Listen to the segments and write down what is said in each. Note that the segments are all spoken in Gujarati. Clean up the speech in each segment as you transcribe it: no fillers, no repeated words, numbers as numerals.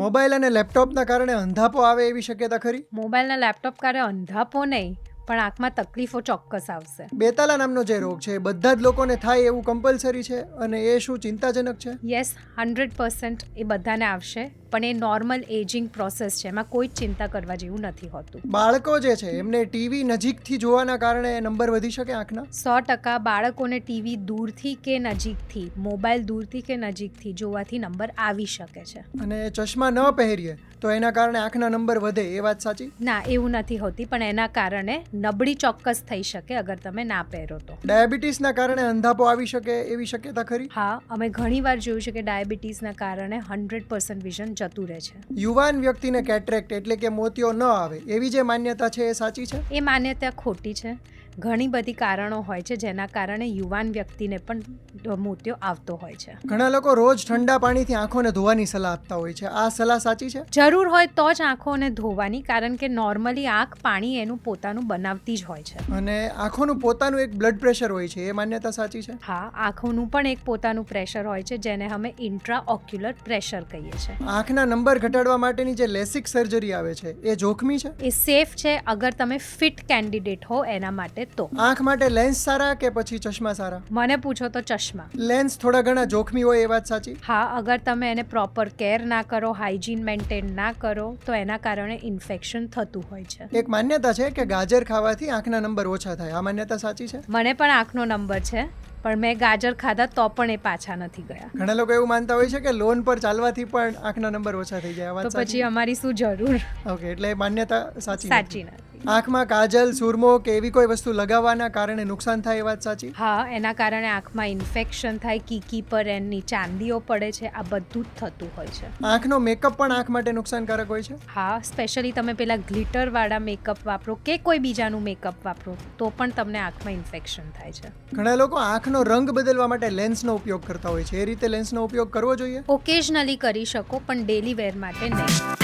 મોબાઈલ અને લેપટોપના કારણે અંધાપો આવે એવી શક્યતા ખરી? મોબાઈલના લેપટોપ કારણે અંધાપો નહીં, પણ આંખમાં તકલીફો ચોક્કસ આવશે. બેતાલા નામનો જે રોગ છે એ બધા જ લોકોને થાય એવું કમ્પલસરી છે અને એ શું ચિંતાજનક છે? યસ, 100% એ બધાને આવશે, પણ એ નોર્મલ એજિંગ પ્રોસેસ છે, એમાં કોઈ જ ચિંતા કરવા જેવું નથી હોતું. બાળકો જે છે એમને ટીવી નજીકથી જોવાના કારણે નંબર વધી શકે આંખના? 100% બાળકોને ટીવી દૂરથી કે નજીકથી, મોબાઈલ દૂરથી કે નજીકથી જોવાથી નંબર આવી શકે છે. અને ચશ્મા ન પહેરીએ તો એના કારણે આંખના નંબર વધે, એ વાત સાચી? ના, એવું નથી હોતી, પણ એના કારણે નબળી ચોક્કસ થઈ શકે અગર તમે ના પહેરો તો. ડાયાબિટીસના કારણે અંધાપો આવી શકે એવી શક્યતા ખરી? હા, અમે ઘણીવાર જોયું છે કે ડાયાબિટીસના કારણે 100% વિઝન જતું રહે છે. યુવાન વ્યક્તિને કેટરેક્ટ એટલે કે મોતિયો ન આવે એવી જે માન્યતા છે એ સાચી છે? એ માન્યતા ખોટી છે. ઘણી બધી કારણો હોય છે જેના કારણે યુવાન વ્યક્તિને પણ મોતિયો આવતો હોય છે. ઘણા લોકો રોજ ઠંડા પાણીથી આંખોને ધોવાની સલાહ આપતા હોય છે, આ સલાહ સાચી છે? જરૂર હોય તો જ આંખોને ધોવાની, કારણ કે નોર્મલી આંખ પાણી એનું પોતાનું બનાવતી જ હોય છે. અને આંખોનું પોતાનું એક બ્લડ પ્રેશર હોય છે, એ માન્યતા સાચી છે? હા, આંખોનું પણ એક પોતાનું પ્રેશર હોય છે જેને અમે ઇન્ટ્રાઓક્યુલર પ્રેશર કહીએ છીએ. આંખના નંબર ઘટાડવા માટેની જે લેસિક સર્જરી આવે છે એ જોખમી છે? એ સેફ છે અગર તમે ફિટ કેન્ડિડેટ હો એના માટે તો. આંખ માટે લેન્સ સારા કે પછી ચશ્મા સારા? મને પૂછો તો ચશ્મા. લેન્સ થોડા ઘણા જોખમી હોય એ વાત સાચી? હા, અગર તમે એને પ્રોપર કેર ના કરો, હાઇજીન મેન્ટેન ના કરો તો એના કારણે ઇન્ફેક્શન થતું હોય છે. એક માન્યતા છે કે ગાજર ખાવાથી આંખના નંબર ઓછા થાય, આ માન્યતા સાચી છે? મને પણ આંખનો નંબર છે, પણ મેં ગાજર ખાધા તો પણ એ પાછા નથી ગયા. ઘણા લોકો એવું માનતા હોય છે કે લોન પર ચાલવાથી પણ આંખના નંબર ઓછા થઈ જાય, આ વાત તો પછી સાચી? અમારી શું જરૂર? ઓકે, એટલે એ માન્યતા સાચી સાચી નથી. નથી. આંખમાં કાજલ, સુરમો કે એવી કોઈ વસ્તુ લગાવવાના કારણે નુકસાન થાય, એ વાત સાચી? હા, એના કારણે આંખમાં ઇન્ફેક્શન થાય, કીકી પર એની ચાંદીઓ પડે છે, આ બધું જ થતું હોય છે. આંખનો મેકઅપ પણ આંખ માટે નુકસાનકારક હોય છે? હા, સ્પેશિયલી તમે પેલા ગ્લિટરવાળા મેકઅપ વાપરો કે કોઈ બીજાનું મેકઅપ વાપરો તો પણ તમને આંખમાં ઇન્ફેક્શન થાય છે. ઘણા લોકો આંખનો રંગ બદલવા માટે લેન્સનો ઉપયોગ કરતા હોય છે, એ રીતે લેન્સનો ઉપયોગ કરવો જોઈએ? ઓકેઝનલી કરી શકો, પણ ડેલી વેર માટે નહીં.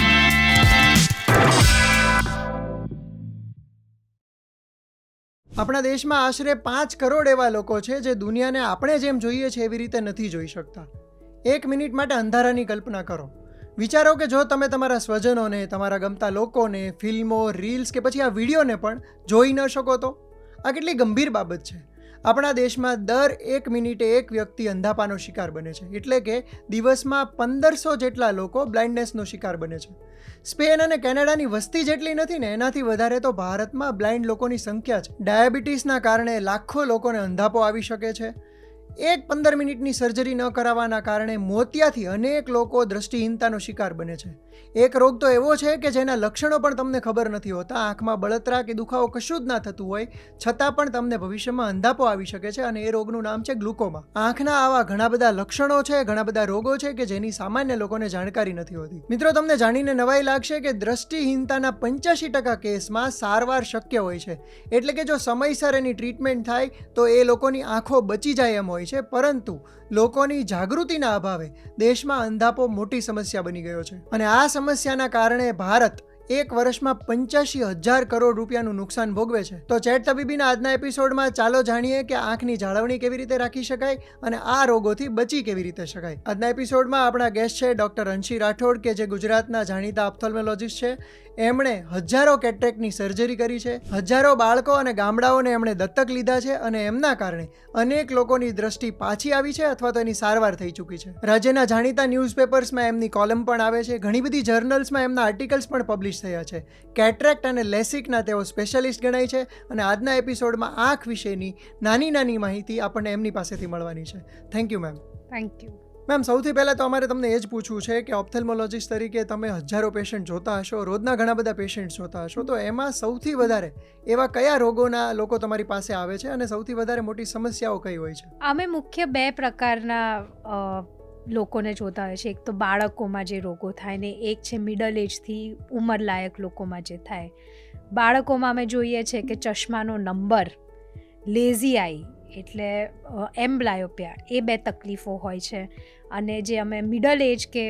આપણા દેશમાં આશરે 5 કરોડ એવા લોકો છે જે દુનિયાને આપણે જેમ જોઈએ છે એવી રીતે નથી જોઈ શકતા. 1 મિનિટ માટે અંધારાની કલ્પના કરો. વિચારો કે જો તમે તમારા સ્વજનોને, તમારા ગમતા લોકોને, ફિલ્મો, રીલ્સ કે પછી આ વિડીયોને પણ જોઈ ન શકો તો? આ કેટલી ગંભીર બાબત છે. આપણા દેશમાં દર 1 મિનિટે એક વ્યક્તિ અંધાપાનો શિકાર બને છે, એટલે કે દિવસમાં 1500 જેટલા લોકો બ્લાઇન્ડનેસનો શિકાર બને છે. સ્પેન અને કેનેડાની વસ્તી જેટલી નથી ને એનાથી વધારે તો ભારતમાં બ્લાઇન્ડ લોકોની સંખ્યા છે. ડાયાબિટીસના કારણે લાખો લોકોને અંધાપો આવી શકે છે. 15 મિનિટની સર્જરી ન કરાવવાના કારણે મોતિયાથી અનેક લોકો દ્રષ્ટિહીનતાનો શિકાર બને છે. એક રોગ તો એવો છે કે જેના લક્ષણો પણ તમને ખબર નથી હોતા, આંખમાં બળતરા કે દુખાવો કશું જ ના થતું હોય છતાં પણ તમને ભવિષ્યમાં અંધાપો આવી શકે છે, અને એ રોગનું નામ છે ગ્લુકોમા. આંખના આવા ઘણા બધા લક્ષણો છે, ઘણા બધા રોગો છે કે જેની સામાન્ય લોકોને જાણકારી નથી હોતી. મિત્રો, તમને જાણીને નવાઈ લાગશે કે દ્રષ્ટિહીનતાના 85% કેસમાં સારવાર શક્ય હોય છે, એટલે કે જો સમયસર એની ટ્રીટમેન્ટ થાય તો એ લોકોની આંખો બચી જાય એમ હોય છે, પરંતુ લોકોની જાગૃતિના અભાવે દેશમાં અંધાપો મોટી સમસ્યા બની ગયો છે. અને આ સમસ્યાના કારણે ભારત એક વર્ષમાં 85,000 કરોડ રૂપિયાનું નુકસાન ભોગવે છે. તો ચેટ તબીબીના આજના એપિસોડમાં ચાલો જાણીએ કે આંખની જાળવણી કેવી રીતે રાખી શકાય અને આ રોગોથી બચી કેવી રીતે શકાય. આજના એપિસોડમાં આપણા ગેસ્ટ છે ડૉક્ટર અંશી રાઠોડ, કે જે ગુજરાતના જાણીતા ઓપ્થોલ્મોલોજીસ્ટ છે. એમણે હજારો કેટરેક્ટની સર્જરી કરી છે, હજારો બાળકો અને ગામડાઓને એમણે દત્તક લીધા છે, અને એમના કારણે અનેક લોકોની દ્રષ્ટિ પાછી આવી છે અથવા તો એની સારવાર થઈ ચૂકી છે. રાજ્યના જાણીતા ન્યૂઝપેપર્સમાં એમની કોલમ પણ આવે છે, ઘણી બધી જર્નલ્સમાં એમના આર્ટિકલ્સ પણ પબ્લિશ થયા છે. કેટરેક્ટ અને લેસિકના તેઓ સ્પેશિયાલિસ્ટ ગણાય છે, અને આજના એપિસોડમાં આંખ વિશેની નાની નાની માહિતી આપણને એમની પાસેથી મળવાની છે. Thank you ma'am. Thank you. Ma'am, સૌથી પહેલાં તો અમારે તમને એ જ પૂછવું છે કે ઓપ્થેલ્મોલોજીસ્ટ તરીકે તમે હજારો પેશન્ટ જોતા હશો, રોજના ઘણા બધા પેશન્ટ જોતા હશો, તો એમાં સૌથી વધારે એવા કયા રોગોના લોકો તમારી પાસે આવે છે અને સૌથી વધારે મોટી સમસ્યાઓ કઈ હોય છે? અમે મુખ્ય 2 પ્રકારના લોકોને જોતા હોય છે. એક તો બાળકોમાં જે રોગો થાય ને એક છે મિડલ એજથી ઉંમરલાયક લોકોમાં જે થાય. બાળકોમાં અમે જોઈએ છે કે ચશ્માનો નંબર, લેઝી આઈ એટલે એમ્બ્લાયોપિયા, એ 2 તકલીફો હોય છે. અને જે અમે મિડલ એજ કે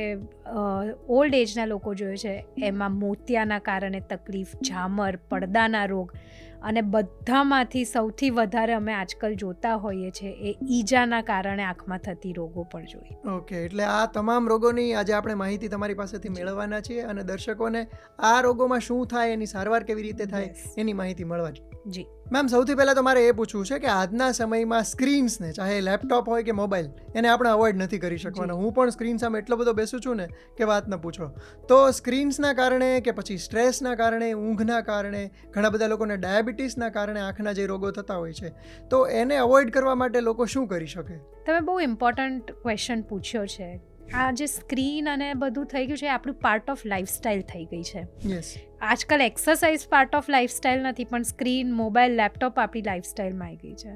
ઓલ્ડ એજના લોકો જોઈએ છે એમાં મોતિયાના કારણે તકલીફ, ઝામર, પડદાના રોગ અને બધામાંથી સૌથી વધારે અમે આજકાલ જોતા હોઈએ છીએ એ ઈજાના કારણે આંખમાં થતી રોગો પણ જોઈએ. ઓકે, એટલે આ તમામ રોગોની આજે આપણે માહિતી તમારી પાસેથી મેળવવાના છીએ અને દર્શકોને આ રોગોમાં શું થાય, એની સારવાર કેવી રીતે થાય Yes. એની માહિતી મળવાની. જી. મેમ, સૌથી પહેલાં તો મારે એ પૂછવું છે કે આજના સમયમાં સ્ક્રીન્સને, ચાહે લેપટોપ હોય કે મોબાઈલ, એને આપણે અવોઇડ નથી કરી શકવાના. હું પણ સ્ક્રીન સામે એટલો બધો બેસું છું ને કે વાત ન પૂછો. તો સ્ક્રીન્સના કારણે કે પછી સ્ટ્રેસના કારણે, ઊંઘના કારણે, ઘણા બધા લોકોને ડાયાબિટીસના કારણે આંખના જે રોગો થતા હોય છે, તો એને અવોઇડ કરવા માટે લોકો શું કરી શકે? તમે બહુ ઇમ્પોર્ટન્ટ ક્વેશ્ચન પૂછ્યો છે. આ જે સ્ક્રીન અને બધું થઈ ગયું છે એ આપણું પાર્ટ ઓફ લાઈફસ્ટાઈલ થઈ ગઈ છે. યસ. આજકાલ એક્સરસાઇઝ પાર્ટ ઓફ લાઈફસ્ટાઈલ નથી, પણ સ્ક્રીન, મોબાઈલ, લેપટોપ આપણી લાઈફસ્ટાઈલમાં આવી ગઈ છે.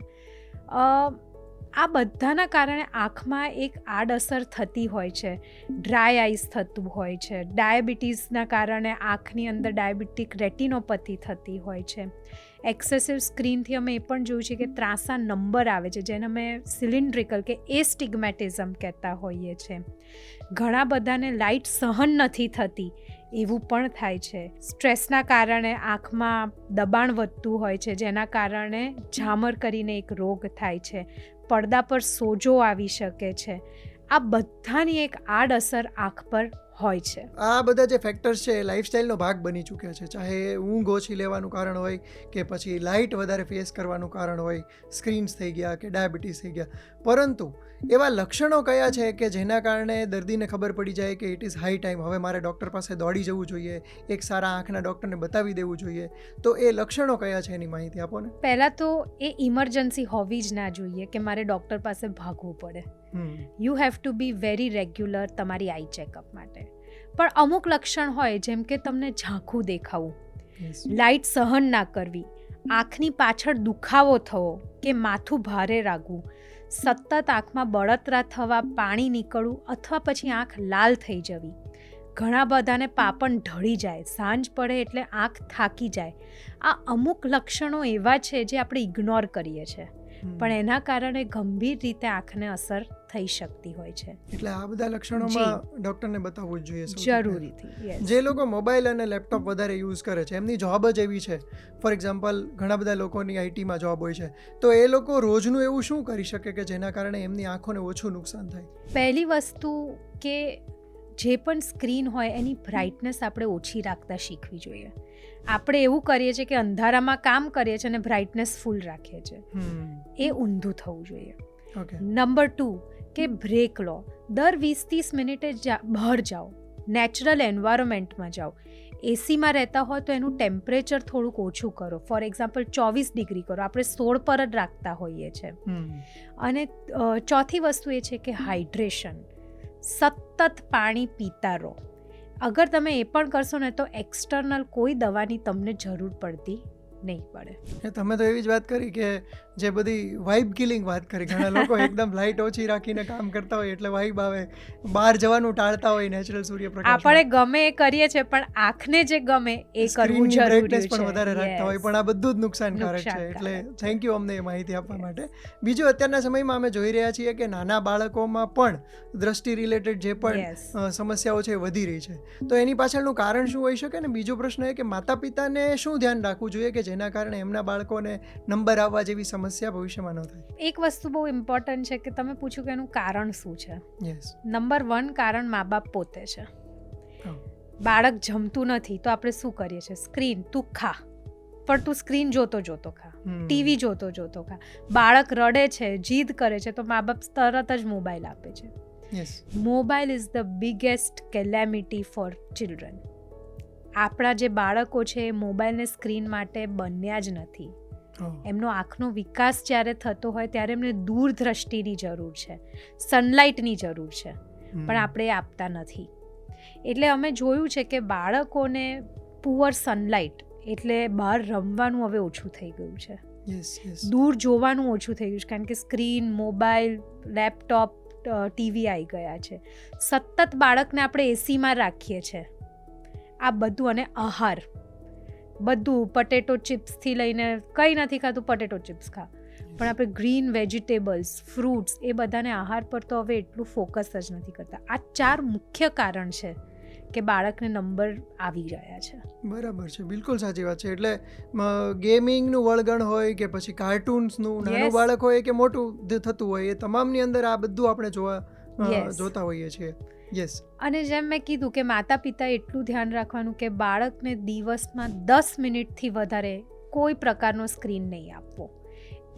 આ બધાના કારણે આંખમાં એક આડઅસર થતી હોય છે. ડ્રાય આઈસ થતું હોય છે. ડાયાબિટીસના કારણે આંખની અંદર ડાયાબિટીક રેટિનોપથી થતી હોય છે. એક્સેસિવ સ્ક્રીનથી અમે એ પણ જોયું છે કે ત્રાંસા નંબર આવે છે, જેને અમે સિલિન્ડ્રિકલ કે એસ્ટિગ્મેટિઝમ કહેતા હોઈએ છીએ. ઘણા બધાને લાઇટ સહન નથી થતી એવું પણ થાય છે. સ્ટ્રેસના કારણે આંખમાં દબાણ વધતું હોય છે, જેના કારણે ઝામર કરીને એક રોગ થાય છે. પડદા પર સોજો આવી શકે છે. આ બધાની એક આડઅસર આંખ પર હોય છે. આ બધા જે ફેક્ટર્સ છે એ લાઈફસ્ટાઈલનો ભાગ બની ચૂક્યા છે, ચાહે ઊંઘ ઓછી લેવાનું કારણ હોય કે પછી લાઇટ વધારે ફેસ કરવાનું કારણ હોય, સ્ક્રીન્સ થઈ ગયા કે ડાયાબિટીસ થઈ ગયા. પરંતુ એવા લક્ષણો કયા છે કે જેના કારણે દર્દીને ખબર પડી જાય કે ઇટ ઇઝ હાઈ ટાઈમ, હવે મારે ડૉક્ટર પાસે દોડી જવું જોઈએ, એક સારા આંખના ડૉક્ટરને બતાવી દેવું જોઈએ? તો એ લક્ષણો કયા છે એની માહિતી આપો ને. પહેલાં તો એ ઇમરજન્સી હોવી જ ના જોઈએ કે મારે ડૉક્ટર પાસે ભાગવું પડે. You have to be very regular તમારી આઈ ચેકઅપ માટે. પણ અમુક લક્ષણ હોય, જેમ કે તમને ઝાંખું દેખાવું, લાઇટ સહન ના કરવી, આંખની પાછળ દુખાવો થવો કે માથું ભારે લાગવું, સતત આંખમાં બળતરા થવા, પાણી નીકળવું અથવા પછી આંખ લાલ થઈ જવી. ઘણા બધાને પાપણ ઢળી જાય, સાંજ પડે એટલે આંખ થાકી જાય. આ અમુક લક્ષણો એવા છે જે આપણે ઇગ્નોર કરીએ છીએ, પણ એના કારણે ગંભીર રીતે આંખને અસર થઈ શકતી હોય છે. એટલે આ બધા લક્ષણોમાં ડૉક્ટરને બતાવવું જ જોઈએ સૌથી પહેલા. જરૂરીથી. Yes. જે લોકો મોબાઈલ અને લેપટોપ વધારે યુઝ કરે છે, એમની જોબ જ એવી છે, ફોર એક્ઝામ્પલ ઘણા બધા લોકોની આઈટીમાં જોબ હોય છે, તો એ લોકો રોજનું એવું શું કરી શકે કે જેના કારણે એમની આંખોને ઓછું નુકસાન થાય? પહેલી વસ્તુ કે જે પણ સ્ક્રીન હોય એની બ્રાઇટનેસ આપણે ઓછી રાખતા શીખવી જોઈએ. આપણે એવું કરીએ છીએ કે અંધારામાં કામ કરીએ છીએ અને બ્રાઇટનેસ ફૂલ રાખીએ છીએ. એ ઊંધું થવું જોઈએ. ઓકે. નંબર 2 કે બ્રેક લો. દર 20-30 મિનિટે બહાર જાઓ, નેચરલ એન્વાયરમેન્ટમાં જાઓ. એસીમાં રહેતા હોય તો એનું ટેમ્પરેચર થોડુંક ઓછું કરો. ફોર એક્ઝામ્પલ 24 ડિગ્રી કરો, આપણે 16 પર જ રાખતા હોઈએ છીએ. અને ચોથી વસ્તુ એ છે કે હાઇડ્રેશન. સતત પાણી પીતા રહો. અગર તમે એ પણ કરશો ને તો એક્સટર્નલ કોઈ દવાની તમને જરૂર પડતી નહીં પડે. તમે તો એવી જ વાત કરી કે જે બધી વાઇબ કિલિંગ વાત કરી, ઘણા લોકો એકદમ લાઇટ ઓછી રાખીને કામ કરતા હોય એટલે વાઇબ આવે, બહાર જવાનું ટાળતા હોય નેચરલ સૂર્યપ્રકાશ. આપણે ગમે એ કરીએ છીએ, પણ આંખને જે ગમે એ કરવું જરૂરી છે. પણ વધારે રાખતા હોય, પણ આ બધું જ નુકસાનકારક છે. એટલે થેન્ક યુ અમને એ માહિતી આપવા માટે. બીજું, અત્યારના સમયમાં અમે જોઈ રહ્યા છીએ કે નાના બાળકોમાં પણ દ્રષ્ટિ રિલેટેડ જે પણ સમસ્યાઓ છે એ વધી રહી છે. તો એની પાછળનું કારણ શું હોઈ શકે? ને બીજો પ્રશ્ન એ કે માતા પિતાને શું ધ્યાન રાખવું જોઈએ કે જેના કારણે એમના બાળકોને નંબર આવવા જેવી સમસ્યા ભવિષ્યમાં ન થાય? એક વસ્તુ બહુ ઇમ્પોર્ટન્ટ છે કે તમે પૂછ્યું કે એનું કારણ શું છે. યસ. નંબર 1 કારણ મા બાપ પોતે છે. બાળક જમતું નથી તો આપણે શું કરીએ છીએ? સ્ક્રીન, તું ખા, પણ તું સ્ક્રીન જોતો જોતો ખા, ટીવી જોતો જોતો ખા. બાળક રડે છે, જીદ કરે છે, તો મા બાપ તરત જ મોબાઈલ આપે છે. Mobile is the biggest calamity for children. આપણા જે બાળકો છે એ મોબાઈલ ને સ્ક્રીન માટે બન્યા જ નથી. એમનો આંખનો વિકાસ જ્યારે થતો હોય ત્યારે એમને દૂરદ્રષ્ટિની જરૂર છે, સનલાઇટની જરૂર છે, પણ આપણે આપતા નથી. એટલે અમે જોયું છે કે બાળકોને પુઅર સનલાઇટ એટલે બહાર રમવાનું હવે ઓછું થઈ ગયું છે. દૂર જોવાનું ઓછું થઈ ગયું છે, કારણ કે સ્ક્રીન, મોબાઈલ, લેપટોપ, ટીવી આવી ગયા છે. સતત બાળકને આપણે એસીમાં રાખીએ છીએ. આ બધું, અને આહાર બધું, પટેટો ચિપ્સથી લઈને કંઈ નથી ખાતું, પટેટો ચિપ્સ ખા. પણ આપણે ગ્રીન વેજીટેબલ્સ, ફ્રૂટ્સ, એ બધાને આહાર પર તો હવે એટલું ફોકસ જ નથી કરતા. આ 4 મુખ્ય કારણ છે કે બાળકને નંબર આવી રહ્યા છે. બરાબર છે, બિલકુલ સાચી વાત છે. એટલે ગેમિંગનું વળગણ હોય કે પછી કાર્ટૂન્સનું, નાનું Yes. બાળક હોય કે મોટું થતું હોય, એ તમામની અંદર આ બધું આપણે Yes. જોતા હોઈએ છીએ. યસ. અને જેમ મેં કીધું કે માતા પિતા એટલું ધ્યાન રાખવાનું કે બાળકને દિવસમાં 10 મિનિટથી વધારે કોઈ પ્રકારનો સ્ક્રીન નહીં આપવો.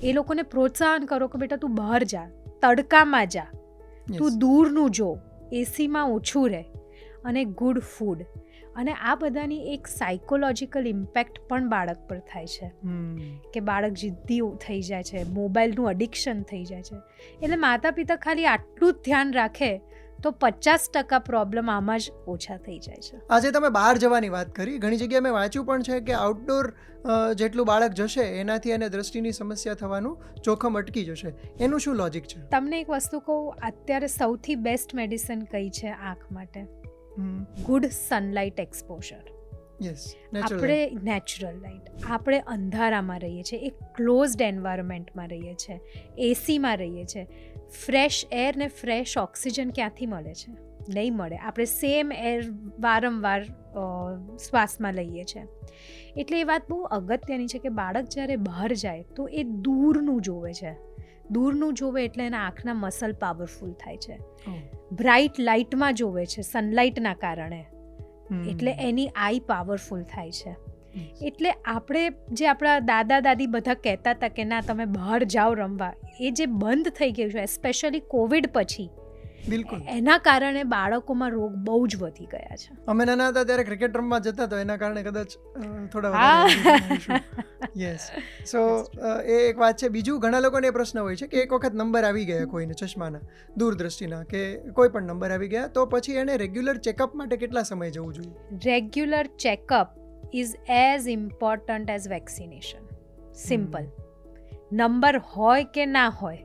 એ લોકોને પ્રોત્સાહન કરો કે બેટા તું બહાર જા, તડકામાં જા, તું દૂરનું જો, એસીમાં ઓછું રહે અને ગુડ ફૂડ. અને આ બધાની એક સાયકોલોજીકલ ઇમ્પેક્ટ પણ બાળક પર થાય છે કે બાળક જિદ્દી થઈ જાય છે, મોબાઈલનું અડિક્શન થઈ જાય છે. એટલે માતા પિતા ખાલી આટલું જ ધ્યાન રાખે તો 50% પ્રોબ્લેમ આમાં જ ઓછા થઈ જાય છે. આજે તમે બહાર જવાની વાત કરી, ઘણી જગ્યાએ મેં વાંચ્યું પણ છે કે આઉટડોર જેટલું બાળક જશે એનાથી એને દ્રષ્ટિની સમસ્યા થવાનું જોખમ અટકી જશે. એનું શું લોજિક છે? તમને એક વસ્તુ કહું, અત્યારે સૌથી બેસ્ટ મેડિસિન કઈ છે આંખ માટે? Good sunlight exposure. યસ, આપણે નેચરલ લાઇટ, આપણે અંધારામાં રહીએ છીએ, એક ક્લોઝડ એન્વાયરમેન્ટમાં રહીએ છીએ, એસીમાં રહીએ છીએ. ફ્રેશ એર ને ફ્રેશ ઓક્સિજન ક્યાંથી મળે છે? નહીં મળે. આપણે સેમ એર વારંવાર શ્વાસમાં લઈએ છીએ. એટલે એ વાત બહુ અગત્યની છે કે બાળક જ્યારે બહાર જાય તો એ દૂરનું જોવે છે. દૂરનું જોવે એટલે એના આંખના મસલ પાવરફુલ થાય છે. બ્રાઇટ લાઇટમાં જોવે છે સનલાઇટના કારણે, એટલે એની આઈ પાવરફુલ થાય છે. એટલે આપણે જે આપણા દાદા દાદી બધા કહેતા હતા કે ના તમે બહાર જાઓ રમવા, એ જે બંધ થઈ ગયું છે સ્પેશિયલી કોવિડ પછી, બિલકુલ એના કારણે બાળકોમાં રોગ બહુ જ વધી ગયા છે. અમે નાના હતા ત્યારે ક્રિકેટ રમવા જતા તો એના કારણે કદાચ થોડા વધારે. યસ. સો એ એક વાત છે. બીજું, ઘણા લોકોને એ પ્રશ્ન હોય છે કે એક વખત નંબર આવી ગયા કોઈને ચશ્માના, દૂરદ્રષ્ટિના કે કોઈ પણ નંબર આવી ગયા તો પછી એને રેગ્યુલર ચેકઅપ માટે કેટલા સમય જવું જોઈએ? Regular checkup is as important as vaccination. Simple. Number હોય કે ના હોય,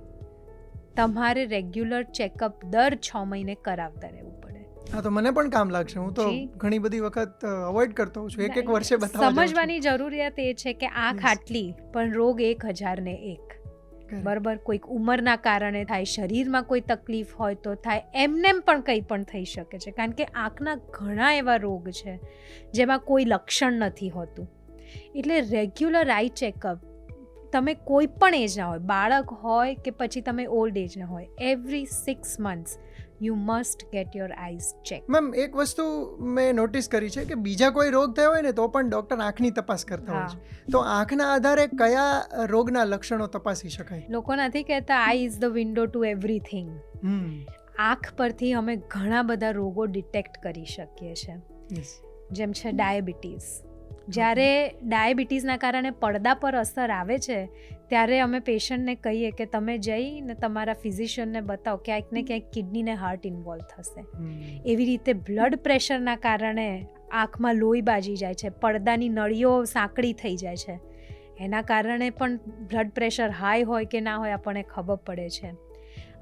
તમારે રેગ્યુલર ચેકઅપ દર 6 મહિને કરાવતા રહેવું પડે. હા, તો મને પણ કામ લાગશે. હું તો ઘણી બધી વખત અવોઇડ કરતો હોઉં છું. એક વર્ષે બતાવવા જાઉં છું. સમજવાની જરૂરિયાત એ છે કે આંખ આટલી પણ રોગ 1001. બરાબર? કોઈક ઉંમરના કારણે થાય, શરીરમાં કોઈ તકલીફ હોય તો થાય, એમનેમ પણ કંઈ પણ થઈ શકે છે. કારણ કે આંખના ઘણા એવા રોગ છે જેમાં કોઈ લક્ષણ નથી હોતું. એટલે રેગ્યુલર આઈ ચેકઅપ તમે કોઈ પણ એજના હોય, બાળક હોય કે પછી તમે ઓલ્ડ એજના હોય, every 6 months you must get your eyes check. Ma'am, એક વસ્તુ મેં નોટિસ કરી છે કે બીજા કોઈ રોગ થયો હોય ને તો પણ ડૉક્ટર આંખની તપાસ કરતા હોય છે. તો આંખના આધારે કયા રોગના લક્ષણો તપાસી શકાય? લોકો નથી કહેતા આઈ is the window two everything. આંખ પરથી અમે ઘણા બધા રોગો ડિટેક્ટ કરી શકીએ છીએ. જેમ છે ડાયાબિટીસ. જ્યારે ડાયાબિટીસના કારણે પડદા પર અસર આવે છે ત્યારે અમે પેશન્ટને કહીએ કે તમે જઈને તમારા ફિઝિશિયનને બતાવો, ક્યાંક ને ક્યાંક કિડનીને હાર્ટ ઇન્વોલ્વ થશે. એવી રીતે બ્લડ પ્રેશરના કારણે આંખમાં લોહી બાજી જાય છે, પડદાની નળીઓ સાંકડી થઈ જાય છે. એના કારણે પણ બ્લડ પ્રેશર હાઈ હોય કે ના હોય આપણને ખબર પડે છે.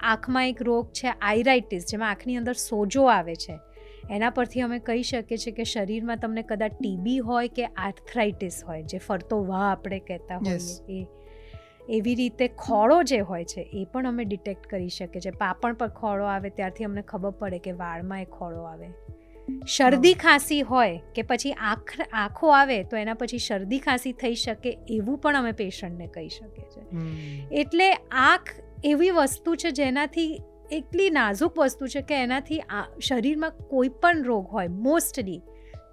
આંખમાં એક રોગ છે આઇરાઇટિસ, જેમાં આંખની અંદર સોજો આવે છે. એના પરથી અમે કહી શકીએ છીએ કે શરીરમાં તમને કદાચ ટીબી હોય કે આર્થરાઇટિસ હોય, જે ફરતો વાહ આપણે કહેતા હોઈએ એ. એવી રીતે ખોળો જે હોય છે એ પણ અમે ડિટેક્ટ કરી શકીએ છીએ. પાપણ પર ખોળો આવે ત્યારથી અમને ખબર પડે કે વાળમાં એ ખોળો આવે. શરદી ખાંસી હોય કે પછી આંખો આવે તો એના પછી શરદી ખાંસી થઈ શકે એવું પણ અમે પેશન્ટને કહી શકીએ છીએ. એટલે આંખ એવી વસ્તુ છે જેનાથી, એટલી નાજુક વસ્તુ છે કે એનાથી શરીરમાં કોઈ પણ રોગ હોય, મોસ્ટલી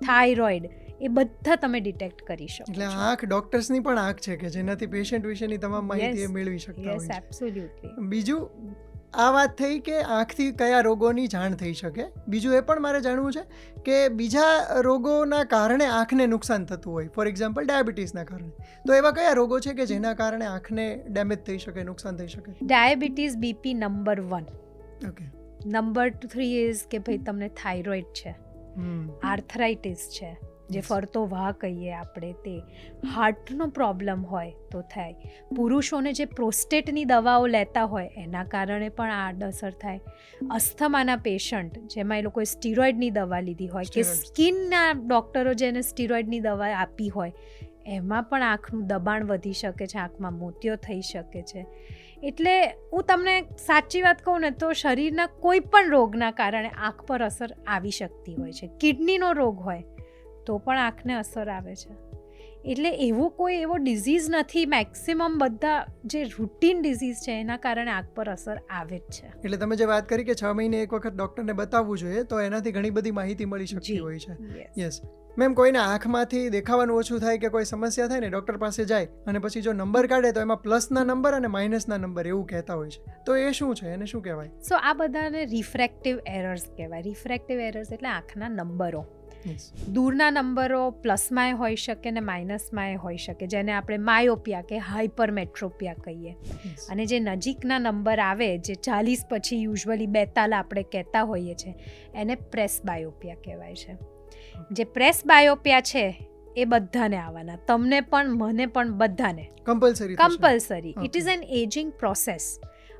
થાઇરોઇડ, એ બધા તમે ડિટેક્ટ કરી શકો. એટલે આંખ ડોક્ટર્સની પણ આંખ છે કે જેનાથી પેશન્ટ વિશેની તમામ માહિતી એ મેળવી શકતા હોય છે. એબ્સોલ્યુટલી. બીજું, આ વાત થઈ કે આંખથી કયા રોગોની જાણ થઈ શકે. બીજું એ પણ મારે જાણવું છે કે બીજા રોગોના કારણે આંખને નુકસાન થતું હોય, ફોર એક્ઝામ્પલ ડાયાબિટીસના કારણે, તો એવા કયા રોગો છે કે જેના કારણે આંખને ડેમેજ થઈ શકે, નુકસાન થઈ શકે? Diabetes BP number 1. Okay. Number 3 is કે ભાઈ તમને થાઇરોઇડ છે, આર્થરાઇટિસ છે, જે ફરતો વાહ કહીએ આપણે, તે હાર્ટનો પ્રોબ્લેમ હોય તો થાય. પુરુષોને જે પ્રોસ્ટેટની દવાઓ લેતા હોય એના કારણે પણ આડઅસર થાય. અસ્થમાના પેશન્ટ જેમાં એ લોકોએ સ્ટીરોઇડની દવા લીધી હોય કે સ્કિનના ડૉક્ટરો જેને સ્ટીરોઇડની દવા આપી હોય એમાં પણ આંખનું દબાણ વધી શકે છે, આંખમાં મોતિયો થઈ શકે છે. એટલે હું તમને સાચી વાત કહું ને તો શરીરના કોઈ પણ રોગના કારણે આંખ પર અસર આવી શકતી હોય છે. કિડનીનો રોગ હોય તો પણ આંખને અસર આવે છે. એટલે એવો કોઈ એવો ડિઝીઝ નથી, મેક્સિમમ બધા જે રૂટીન ડિઝીઝ છે એના કારણે આંખ પર અસર આવે જ છે. એટલે તમે જે વાત કરી કે 6 મહિને એક વખત ડૉક્ટરને બતાવવું જોઈએ, તો એનાથી ઘણી બધી માહિતી મળી શકતી જી. હોય છે. Yes. યસ મેમ, કોઈને આંખમાંથી દેખાવાનું ઓછું થાય કે કોઈ સમસ્યા થાય ને ડૉક્ટર પાસે જાય અને પછી જો નંબર કાઢે તો એમાં પ્લસના નંબર અને માઇનસના નંબર એવું કહેતા હોય છે, તો એ શું છે, એને શું કહેવાય? સો આ બધાને રિફ્રેક્ટિવ એરર્સ કહેવાય. રિફ્રેક્ટિવ એરર્સ એટલે આંખના નંબરો. યસ દૂરના નંબરો પ્લસમાંય હોઈ શકે ને માઇનસમાંય હોઈ શકે, જેને આપણે માયોપિયા કે હાઇપરમેટ્રોપિયા કહીએ. અને જે નજીકના નંબર આવે, જે 40 પછી યુઝ્યુઅલી 42 આપણે કહેતા હોઈએ છીએ, એને પ્રેસબાયોપિયા કહેવાય છે. જે પ્રેસબાયોપિયા છે એ બધાને આવવાના, તમને પણ મને પણ બધાને compulsory. It is an ageing process.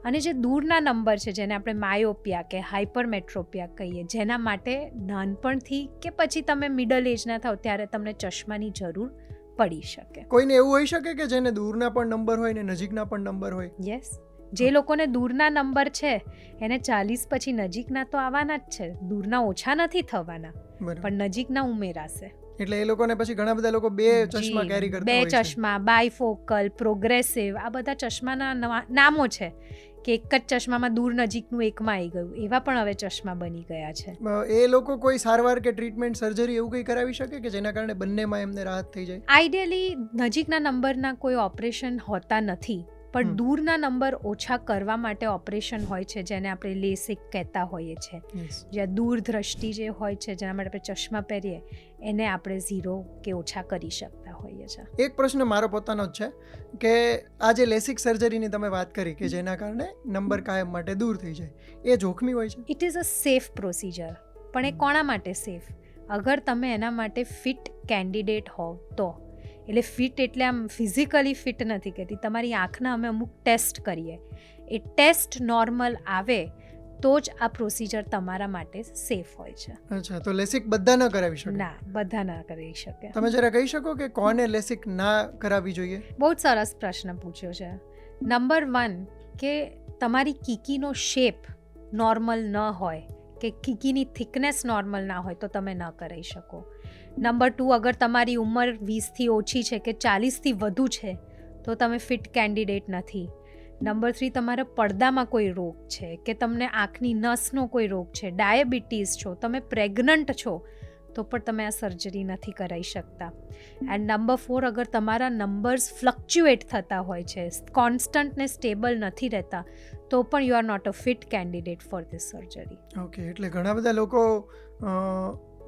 અને જે દૂરના નંબર છે જેને આપણે માયોપિયા કે હાઇપરમેટ્રોપિયા કહીએ, જેના માટે નાનપણથી કે પછી તમે મિડલ એજના થાવ ત્યારે તમને ચશ્માની જરૂર પડી શકે. કોઈને એવું હોઈ શકે કે જેને દૂરના પણ નંબર હોય ને નજીકના પણ નંબર હોય? યસ, જે લોકોને દૂરના નંબર છે એને 40 પછી નજીકના તો આવવાના જ છે. દૂરના ઓછા નથી થવાના, પણ નજીકના ઉમેરાશે. એટલે એ લોકોને પછી ઘણા બધા લોકો બે ચશ્મા કેરી કરતા હોય છે. 2 ચશ્મા, બાયફોકલ, પ્રોગ્રેસિવ, આ બધા ચશ્માના નામો છે કે એક જ ચશ્મામાં દૂર નજીકનું એકમાં આવી ગયું, એવા પણ હવે ચશ્મા બની ગયા છે. એ લોકો કોઈ સારવાર કે ટ્રીટમેન્ટ, સર્જરી એવું કંઈ કરાવી શકે કે જેના કારણે બંનેમાં એમને રાહત થઈ જાય? આઈડિયલી નજીકના નંબરના કોઈ ઓપરેશન હોતા નથી, પણ દૂરના નંબર ઓછા કરવા માટે ઓપરેશન હોય છે, જેને આપણે લેસિક કહેતા હોઈએ છીએ. જ્યાં દૂર દ્રષ્ટિ જે હોય છે, જેના માટે આપણે ચશ્મા પહેરીએ, એને આપણે 0 કે ઓછા કરી શકતા હોઈએ છીએ. એક પ્રશ્ન મારો પોતાનો જ છે કે આ જે લેસિક સર્જરીની તમે વાત કરી કે જેના કારણે નંબર કાયમ માટે દૂર થઈ જાય, એ જોખમી હોય છે? It is a safe procedure. પણ એ કોના માટે સેફ? અગર તમે એના માટે ફિટ કેન્ડિડેટ હોવ તો. એટલે ફિટ એટલે આમ ફિઝિકલી ફિટ નથી કહેતી, તમારી આંખના અમે અમુક ટેસ્ટ કરીએ, એ ટેસ્ટ નોર્મલ આવે તો જ આ પ્રોસિજર તમારા માટે સેફ હોય છે. અચ્છા, તો લેસિક બધા ન કરાવી શકે? ના, બધા ના કરી શકે. તમે જરા કહી શકો કે કોને લેસિક ના કરાવવી જોઈએ? બહુ જ સરસ પ્રશ્ન પૂછ્યો છે. નંબર 1 કે તમારી કીકીનો શેપ નોર્મલ ન હોય કે કીકીની થિકનેસ નોર્મલ ના હોય તો તમે ન કરાવી શકો. નંબર 2, અગર તમારી ઉંમર 20થી ઓછી છે કે 40થી વધુ છે તો તમે ફિટ કેન્ડિડેટ નથી. નંબર 3, તમારા પડદામાં કોઈ રોગ છે કે તમને આંખની નસનો કોઈ રોગ છે, ડાયાબિટીસ છો, તમે પ્રેગ્નન્ટ છો તો પણ તમે આ સર્જરી નથી કરાવી શકતા. એન્ડ નંબર 4, અગર તમારા નંબર્સ ફ્લક્ચ્યુએટ થતા હોય છે, કોન્સ્ટન્ટ ને સ્ટેબલ નથી રહેતા, તો પણ you are not a fit candidate for this surgery. Okay, એટલે ઘણા બધા લોકો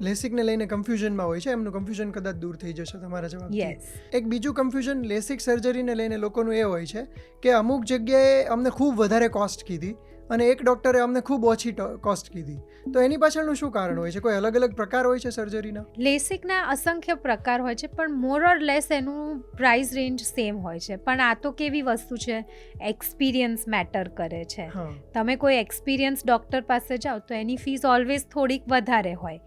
લેસિકને લઈને કન્ફ્યુઝનમાં હોય છે, એમનું કન્ફ્યુઝન કદાચ દૂર થઈ જશે તમારા જવાબથી. યસ. એક બીજું કન્ફ્યુઝન લેસિક સર્જરીને લઈને લોકોનું એ હોય છે કે અમુક જગ્યાએ અમને ખૂબ વધારે કોસ્ટ કીધી અને એક ડૉક્ટરે અમને ખૂબ ઓછી કોસ્ટ કીધી, તો એની પાછળનું શું કારણ હોય છે? કોઈ અલગ અલગ પ્રકાર હોય છે સર્જરીના? લેસિકના અસંખ્ય પ્રકાર હોય છે, પણ મોર ઓર લેસ એનું પ્રાઇસ રેન્જ સેમ હોય છે. પણ આ તો કેવી વસ્તુ છે, એક્સપિરિયન્સ મેટર કરે છે. તમે કોઈ એક્સપિરિયન્સ ડૉક્ટર પાસે જાઓ તો એની ફીસ ઓલવેઝ થોડીક વધારે હોય.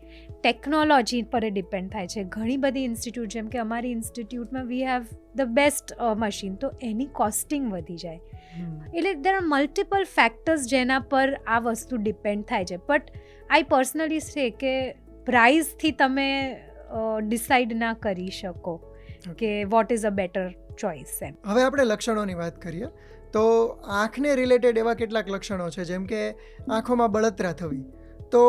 ટેકનોલોજી પર ડિપેન્ડ થાય છે. ઘણી બધી ઇન્સ્ટિટ્યૂટ, જેમ કે અમારી ઇન્સ્ટિટ્યૂટમાં we have the best machine, તો એની કોસ્ટિંગ વધી જાય. એટલે દેર આર મલ્ટિપલ ફેક્ટર્સ જેના પર આ વસ્તુ ડિપેન્ડ થાય છે. બટ આઈ પર્સનલી છે કે પ્રાઇઝથી તમે ડિસાઇડ ના કરી શકો કે what is a better choice. એમ હવે આપણે લક્ષણોની વાત કરીએ તો આંખને રિલેટેડ એવા કેટલાક લક્ષણો છે, જેમ કે આંખોમાં બળતરા થવી, તો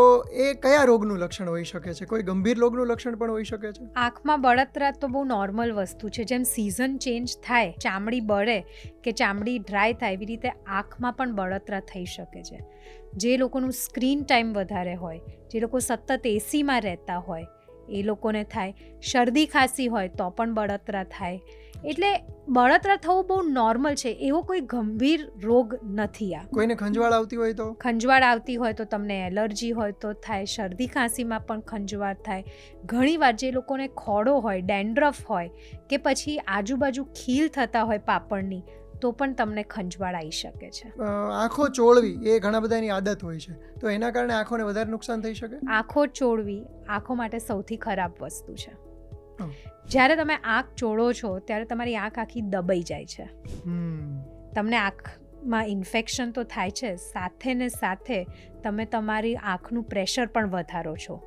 એ કયા રોગનું લક્ષણ હોઈ શકે છે? કોઈ ગંભીર રોગનું લક્ષણ પણ હોઈ શકે છે? આંખમાં બળતરા તો બહુ નોર્મલ વસ્તુ છે. જેમ સિઝન ચેન્જ થાય, ચામડી બળે કે ચામડી ડ્રાય થાય, એવી રીતે આંખમાં પણ બળતરા થઈ શકે છે. જે લોકોનું સ્ક્રીન ટાઈમ વધારે હોય, જે લોકો સતત એસીમાં રહેતા હોય, એ લોકોને થાય. શરદી ખાંસી હોય તો પણ બળતરા થાય. એટલે બળતરા થવું બહુ નોર્મલ છે, એવો કોઈ ગંભીર રોગ નથી. આ કોઈને ખંજવાળ આવતી હોય તો? ખંજવાળ આવતી હોય તો, તમને એલર્જી હોય તો થાય. શરદી ખાંસીમાં પણ ખંજવાળ થાય. ઘણીવાર જે લોકોને ખોડો હોય, ડેન્ડ્રફ હોય કે પછી આજુબાજુ ખીલ થતા હોય પાપડની, તો પણ તમને ખંજવાળ આવી શકે છે. આંખો ચોળવી એ ઘણા બધાની આદત હોય છે, તો એના કારણે આંખોને વધારે નુકસાન થઈ શકે? આંખો ચોળવી આંખો માટે સૌથી ખરાબ વસ્તુ છે. હમ. જ્યારે તમે આંખ ચોળો છો ત્યારે તમારી આંખ આખી દબાઈ જાય છે. તમને આંખમાં ઇન્ફેક્શન તો થાય છે, સાથે ને સાથે તમે તમારી આંખનું પ્રેશર પણ વધારો છો.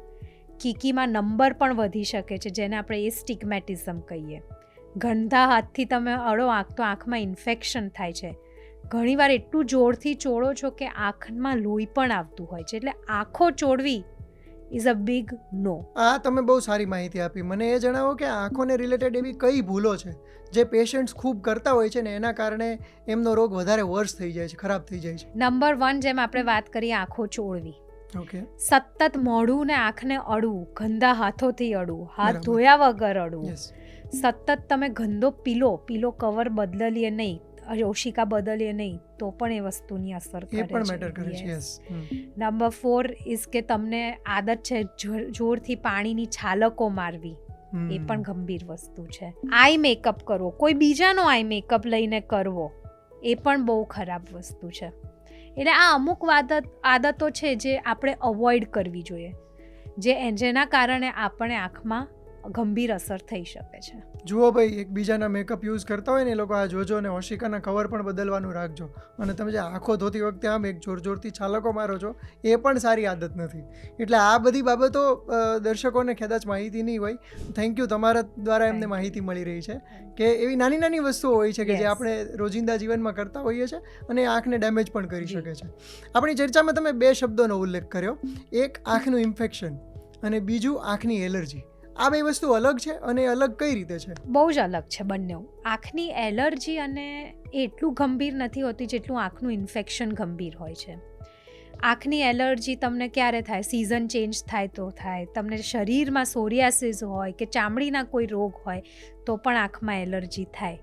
કીકીમાં નંબર પણ વધી શકે છે, જેને આપણે એસ્ટિગ્મેટિઝમ કહીએ. ગંદા હાથથી તમે અડો આંખ તો આંખમાં ઇન્ફેક્શન થાય છે. ઘણીવાર એટલું જોરથી ચોળો છો કે આંખમાં લોહી પણ આવતું હોય છે. એટલે આંખો ચોળવી ઇઝ અ બિગ નો. આ તમે બહુ સારી માહિતી આપી. મને એ જણાવો કે આંખોને રિલેટેડ એવી કઈ ભૂલો છે જે પેશન્ટ્સ ખૂબ કરતા હોય છે ને એના કારણે એમનો રોગ વધારે વર્સ થઈ જાય છે, ખરાબ થઈ જાય છે? નંબર 1, જેમ આપણે વાત કરીએ, આંખો ચોળવી. ઓકે. સતત મોઢું ને આંખને અડવું, ગંદા હાથોથી અડવું, હાથ બરાબર. ધોયા વગર અડવું, યસ. સતત તમે ગંદો પીલો કવર બદલીએ નહીં, ઓશિકા બદલીએ નહીં, તો પણ એ વસ્તુની અસર એ કરે પણ મેટર કરે છે. Yes. યસ. નંબર 4 ઇઝ કે તમને આદત છે જોરથી પાણીની છાલકો મારવી, એ પણ ગંભીર વસ્તુ છે. આઈ મેકઅપ કરવો, કોઈ બીજાનો આઈ મેકઅપ લઈને કરવો, એ પણ બહુ ખરાબ વસ્તુ છે. એટલે આ અમુક આદતો છે જે આપણે અવોઇડ કરવી જોઈએ, જેના કારણે આપણે આંખમાં ગંભીર અસર થઈ શકે છે. જુઓ ભાઈ, એકબીજાના મેકઅપ યુઝ કરતા હોય ને એ લોકો આ જોજો અને ઓશિકાના કવર પણ બદલવાનું રાખજો. અને તમે જે આંખો ધોતી વખતે આમ એક જોરથી છાલકો મારો છો, એ પણ સારી આદત નથી. એટલે આ બધી બાબતો દર્શકોને કદાચ માહિતી નહીં હોય. થેન્ક યુ, તમારા દ્વારા એમને માહિતી મળી રહી છે કે એવી નાની નાની વસ્તુઓ હોય છે કે જે Yes. આપણે રોજિંદા જીવનમાં કરતા હોઈએ છીએ અને એ આંખને ડેમેજ પણ કરી શકે છે. આપણી ચર્ચામાં તમે 2 શબ્દોનો ઉલ્લેખ કર્યો, એક આંખનું ઇન્ફેક્શન અને બીજું આંખની એલર્જી. આ 2 વસ્તુ અલગ છે અને એ અલગ કઈ રીતે છે? બહુ જ અલગ છે બંને. આંખની એલર્જી અને એટલું ગંભીર નથી હોતી જેટલું આંખનું ઇન્ફેક્શન ગંભીર હોય છે. આંખની એલર્જી તમને ક્યારે થાય? સિઝન ચેન્જ થાય તો થાય. તમને શરીરમાં સોરિયાસિસ હોય કે ચામડીના કોઈ રોગ હોય તો પણ આંખમાં એલર્જી થાય.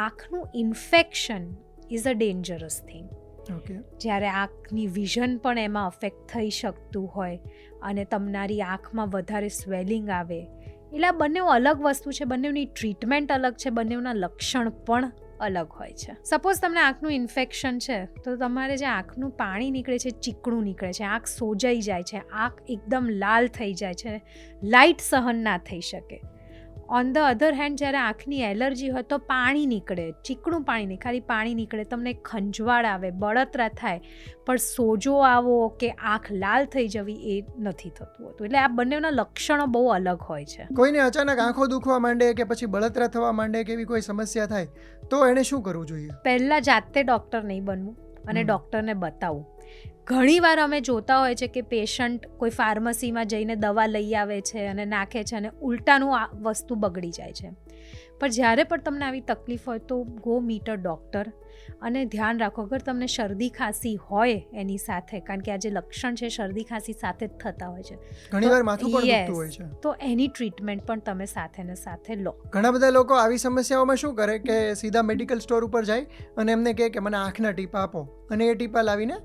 આંખનું infection is a dangerous thing. Okay. જ્યારે આંખની વિઝન પણ એમાં અફેક્ટ થઈ શકતું હોય અને તમારી આંખમાં વધારે સ્વેલિંગ આવે. એટલે આ બંને અલગ વસ્તુ છે, બંનેની ટ્રીટમેન્ટ અલગ છે, બંનેના લક્ષણ પણ અલગ હોય છે. સપોઝ તમને આંખનું ઇન્ફેક્શન છે તો તમારે જે આંખનું પાણી નીકળે છે, ચીકણું નીકળે છે, આંખ સોજાઈ જાય છે, આંખ એકદમ લાલ થઈ જાય છે, લાઇટ સહન ના થઈ શકે. ઓન ધ અધર હેન્ડ, જ્યારે આંખની એલર્જી હોય તો પાણી નીકળે, ચીકણું પાણી નહીં, ખાલી પાણી નીકળે, તમને ખંજવાળ આવે, બળતરા થાય, પણ સોજો આવો કે આંખ લાલ થઈ જવી એ નથી થતું હોતું. એટલે આ બંનેના લક્ષણો બહુ અલગ હોય છે. કોઈને અચાનક આંખો દુખવા માંડે કે પછી બળતરા થવા માંડે કે એવી કોઈ સમસ્યા થાય તો એણે શું કરવું જોઈએ? પહેલાં જાતે ડૉક્ટર નહીં બનવું અને ડૉક્ટરને બતાવવું. ઘણીવાર અમે જોતા હોય છે કે પેશન્ટ કોઈ ફાર્મસીમાં જઈને દવા લઈ આવે છે અને નાખે છે અને ઉલટાનું આ વસ્તુ બગડી જાય છે. પણ જ્યારે પણ તમને આવી તકલીફ હોય તો ગો મીટ અ ડૉક્ટર. અને ધ્યાન રાખો, અગર તમને શરદી ખાંસી હોય એની સાથે, કારણ કે આ જે લક્ષણ છે શરદી ખાંસી સાથે જ થતા હોય છે, ઘણીવાર માથું પણ Yes. દુખતું હોય છે. તો એની ટ્રીટમેન્ટ પણ તમે સાથે ને સાથે લો. ઘણા બધા લોકો આવી સમસ્યાઓમાં શું કરે કે સીધા મેડિકલ સ્ટોર ઉપર જાય અને એમને કહે કે મને આંખના ટીપા આપો અને એ ટીપા લાવીને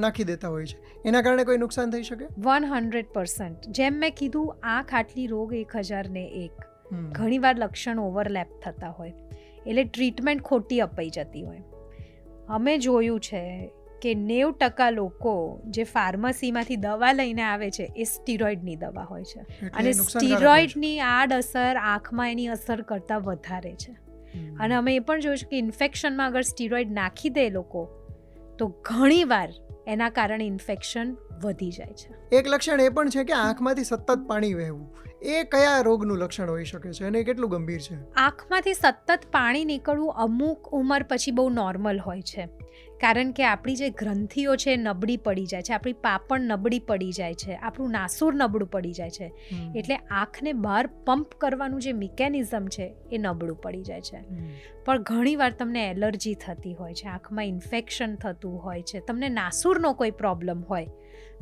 નાખી દેતા હોય છે. એના કારણે કોઈ નુકસાન થઈ શકે? 100%. જેમ મેં કીધું, આંખ આટલી રોગ 1001. ઘણીવાર લક્ષણ ઓવરલેપ થતા હોય એટલે ટ્રીટમેન્ટ ખોટી અપાઈ જતી હોય. અમે જોયું છે કે 90% લોકો જે ફાર્મસીમાંથી દવા લઈને આવે છે એ સ્ટીરોઇડની દવા હોય છે અને સ્ટીરોઇડની આડઅસર આંખમાં એની અસર કરતાં વધારે છે. અને અમે એ પણ જોયું છે કે ઇન્ફેક્શનમાં અગર સ્ટીરોઇડ નાખી દે લોકો તો ઘણીવાર એના કારણે ઇન્ફેક્શન વધી જાય છે. એક લક્ષણ એ પણ છે કે આંખમાંથી સતત પાણી વહેવું. એ કયા રોગનું લક્ષણ હોઈ શકે છે અને એ કેટલું ગંભીર છે? આંખમાંથી સતત પાણી નીકળવું અમુક ઉંમર પછી બહુ નોર્મલ હોય છે, કારણ કે આપણી જે ગ્રંથિઓ છે એ નબળી પડી જાય છે, આપણી પાપણ નબળી પડી જાય છે, આપણું નાસુર નબળું પડી જાય છે. એટલે આંખને બહાર પંપ કરવાનું જે મિકેનિઝમ છે એ નબળું પડી જાય છે. પણ ઘણીવાર તમને એલર્જી થતી હોય છે, આંખમાં ઇન્ફેક્શન થતું હોય છે, તમને નાસુરનો કોઈ પ્રોબ્લેમ હોય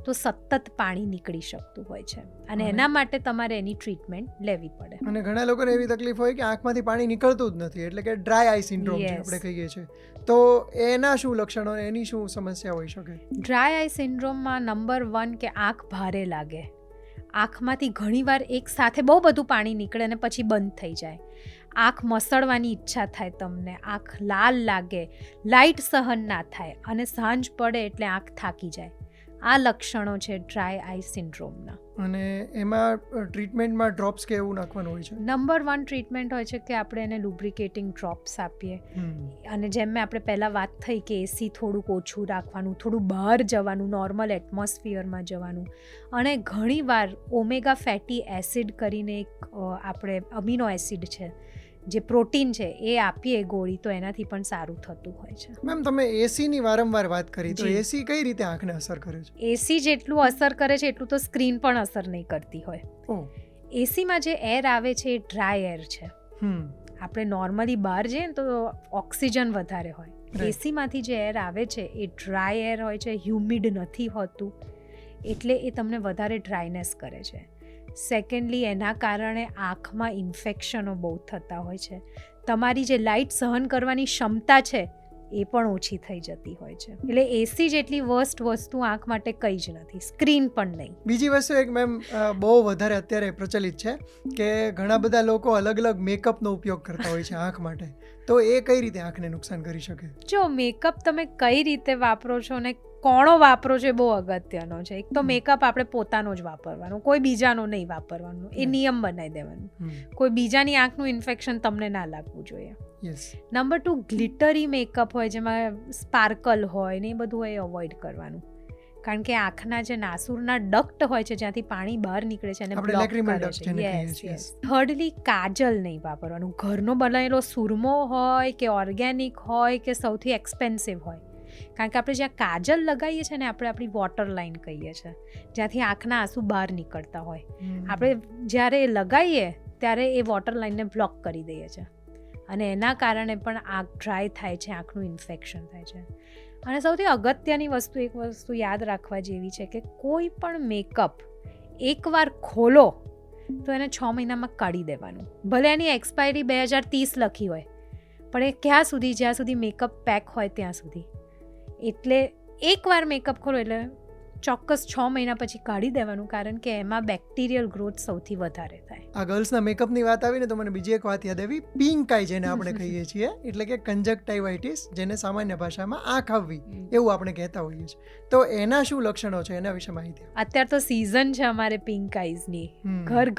તો સતત પાણી નીકળી શકતું હોય છે અને એના માટે તમારે એની ટ્રીટમેન્ટ લેવી પડે. અને ઘણા લોકોને એવી તકલીફ હોય કે આંખમાંથી પાણી નીકળતું જ નથી, એટલે કે ડ્રાય આઈ સિન્ડ્રોમ જે Yes. આપણે કહીએ છીએ. તો એના શું લક્ષણો, એની શું સમસ્યા હોઈ શકે? ડ્રાય આઈ સિન્ડ્રોમમાં નંબર 1 કે આંખ ભારે લાગે. આંખમાંથી ઘણીવાર એક સાથે બહુ બધું પાણી નીકળે અને પછી બંધ થઈ જાય. આંખ મસળવાની ઈચ્છા થાય તમને, આંખ લાલ લાગે, લાઇટ સહન ના થાય અને સાંજ પડે એટલે આંખ થાકી જાય. આ લક્ષણો છે ડ્રાય આઈ સિન્ડ્રોમના. અને એમાં ટ્રીટમેન્ટમાં ડ્રોપ્સ કે એવું નાખવાનું હોય છે? નંબર 1 ટ્રીટમેન્ટ હોય છે કે આપણે એને લુબ્રિકેટિંગ ડ્રોપ્સ આપીએ. અને જેમ મેં આપણે પહેલાં વાત થઈ કે એસી થોડુંક ઓછું રાખવાનું, થોડું બહાર જવાનું, નોર્મલ એટમોસ્ફિયરમાં જવાનું, અને ઘણીવાર ઓમેગા ફેટી એસિડ કરીને એક આપણે અમીનો એસિડ છે જે પ્રોટીન છે એ આપીએ ગોળી, તો એનાથી પણ સારું થતું હોય છે. મેમ, તમે એસીની વારંવાર વાત કરી, તો જી. એસી કઈ રીતે આંખને અસર કરે છે? એસી જેટલું અસર કરે છે એટલું તો સ્ક્રીન પણ અસર નહીં કરતી હોય. ઓહ. એસીમાં જે એર આવે છે એ ડ્રાય એર છે. આપણે નોર્મલી બહાર જઈએ ને તો ઓક્સિજન વધારે હોય. Right. એસીમાંથી જે એર આવે છે એ ડ્રાય એર હોય છે, હ્યુમિડ નથી હોતું, એટલે એ તમને વધારે ડ્રાયનેસ કરે છે. સેકન્ડલી, એના કારણે આંખમાં ઇન્ફેક્શનો બહુ થતા હોય છે. તમારી જે લાઇટ સહન કરવાની ક્ષમતા છે એ પણ ઓછી થઈ જતી હોય છે. એટલે એસી જેટલી વર્સ્ટ વસ્તુ આંખ માટે કંઈ જ નથી, સ્ક્રીન પણ નહીં. બીજી વસ્તુ એક મેમ બહુ વધારે અત્યારે પ્રચલિત છે કે ઘણા બધા લોકો અલગ અલગ મેકઅપનો ઉપયોગ કરતા હોય છે આંખ માટે, તો એ કઈ રીતે આંખને નુકસાન કરી શકે? જો મેકઅપ તમે કઈ રીતે વાપરો છો ને કોણો વાપરો છો એ બહુ અગત્યનો છે. એક તો મેકઅપ આપણે પોતાનો જ વાપરવાનો, કોઈ બીજાનો નહીં વાપરવાનો, એ નિયમ બનાવી દેવાનો. કોઈ બીજાની આંખનું ઇન્ફેક્શન તમને ના લાગવું જોઈએ. યસ. નંબર 2, ગ્લિટરી મેકઅપ હોય જેમાં સ્પાર્કલ હોય ને એ બધું હોય, એ અવોઇડ કરવાનું. કારણ કે આંખના જે નાસુરના ડક્ટ હોય છે જ્યાંથી પાણી બહાર નીકળે છે એને આપણે બ્લોક lacrimal કરે duct છે. જેને કહીએ યસ છીએ. યસ. થર્ડલી, કાજલ નહીં વાપરવાનું. ઘરનો બનાવેલો સુરમો હોય કે ઓર્ગેનિક હોય કે સૌથી એક્સપેન્સિવ હોય. કારણ કે આપણે જ્યાં કાજલ લગાવીએ છીએ ને આપણે આપણી વોટર લાઇન કહીએ છીએ, જ્યાંથી આંખના આંસુ બહાર નીકળતા હોય. આપણે જ્યારે એ લગાવીએ ત્યારે એ વોટર લાઇનને બ્લોક કરી દઈએ છીએ અને એના કારણે પણ આંખ ડ્રાય થાય છે, આંખનું ઇન્ફેક્શન થાય છે. અને સૌથી અગત્યની એક વસ્તુ યાદ રાખવા જેવી છે કે કોઈ પણ મેકઅપ એકવાર ખોલો તો એને 6 મહિનામાં કાઢી દેવાનું. ભલે એની એક્સપાયરી 2030 લખી હોય, પણ એ ક્યાં સુધી? જ્યાં સુધી મેકઅપ પેક હોય ત્યાં સુધી. એટલે એકવાર મેકઅપ ખોલો એટલે ચોક્કસ 6 મહિના પછી કાઢી દેવાનું, કારણ કે એમાં બેક્ટેરિયલ ગ્રોથ સૌથી વધારે થાય. આ ગર્લ્સના મેકઅપની વાત આવીને તો મને બીજી એક વાત યાદ આવી, પિંક આઈ જેને આપણે કહીએ છીએ, એટલે કે કંજક્ટાઇવાઇટિસ, જેને સામાન્ય ભાષામાં આંખ આવવી એવું આપણે કહેતા હોઈએ છીએ. તો એના શું લક્ષણો છે, એના વિશે માહિતી? અત્યારે તો સિઝન છે અમારે પિંક આઈઝની,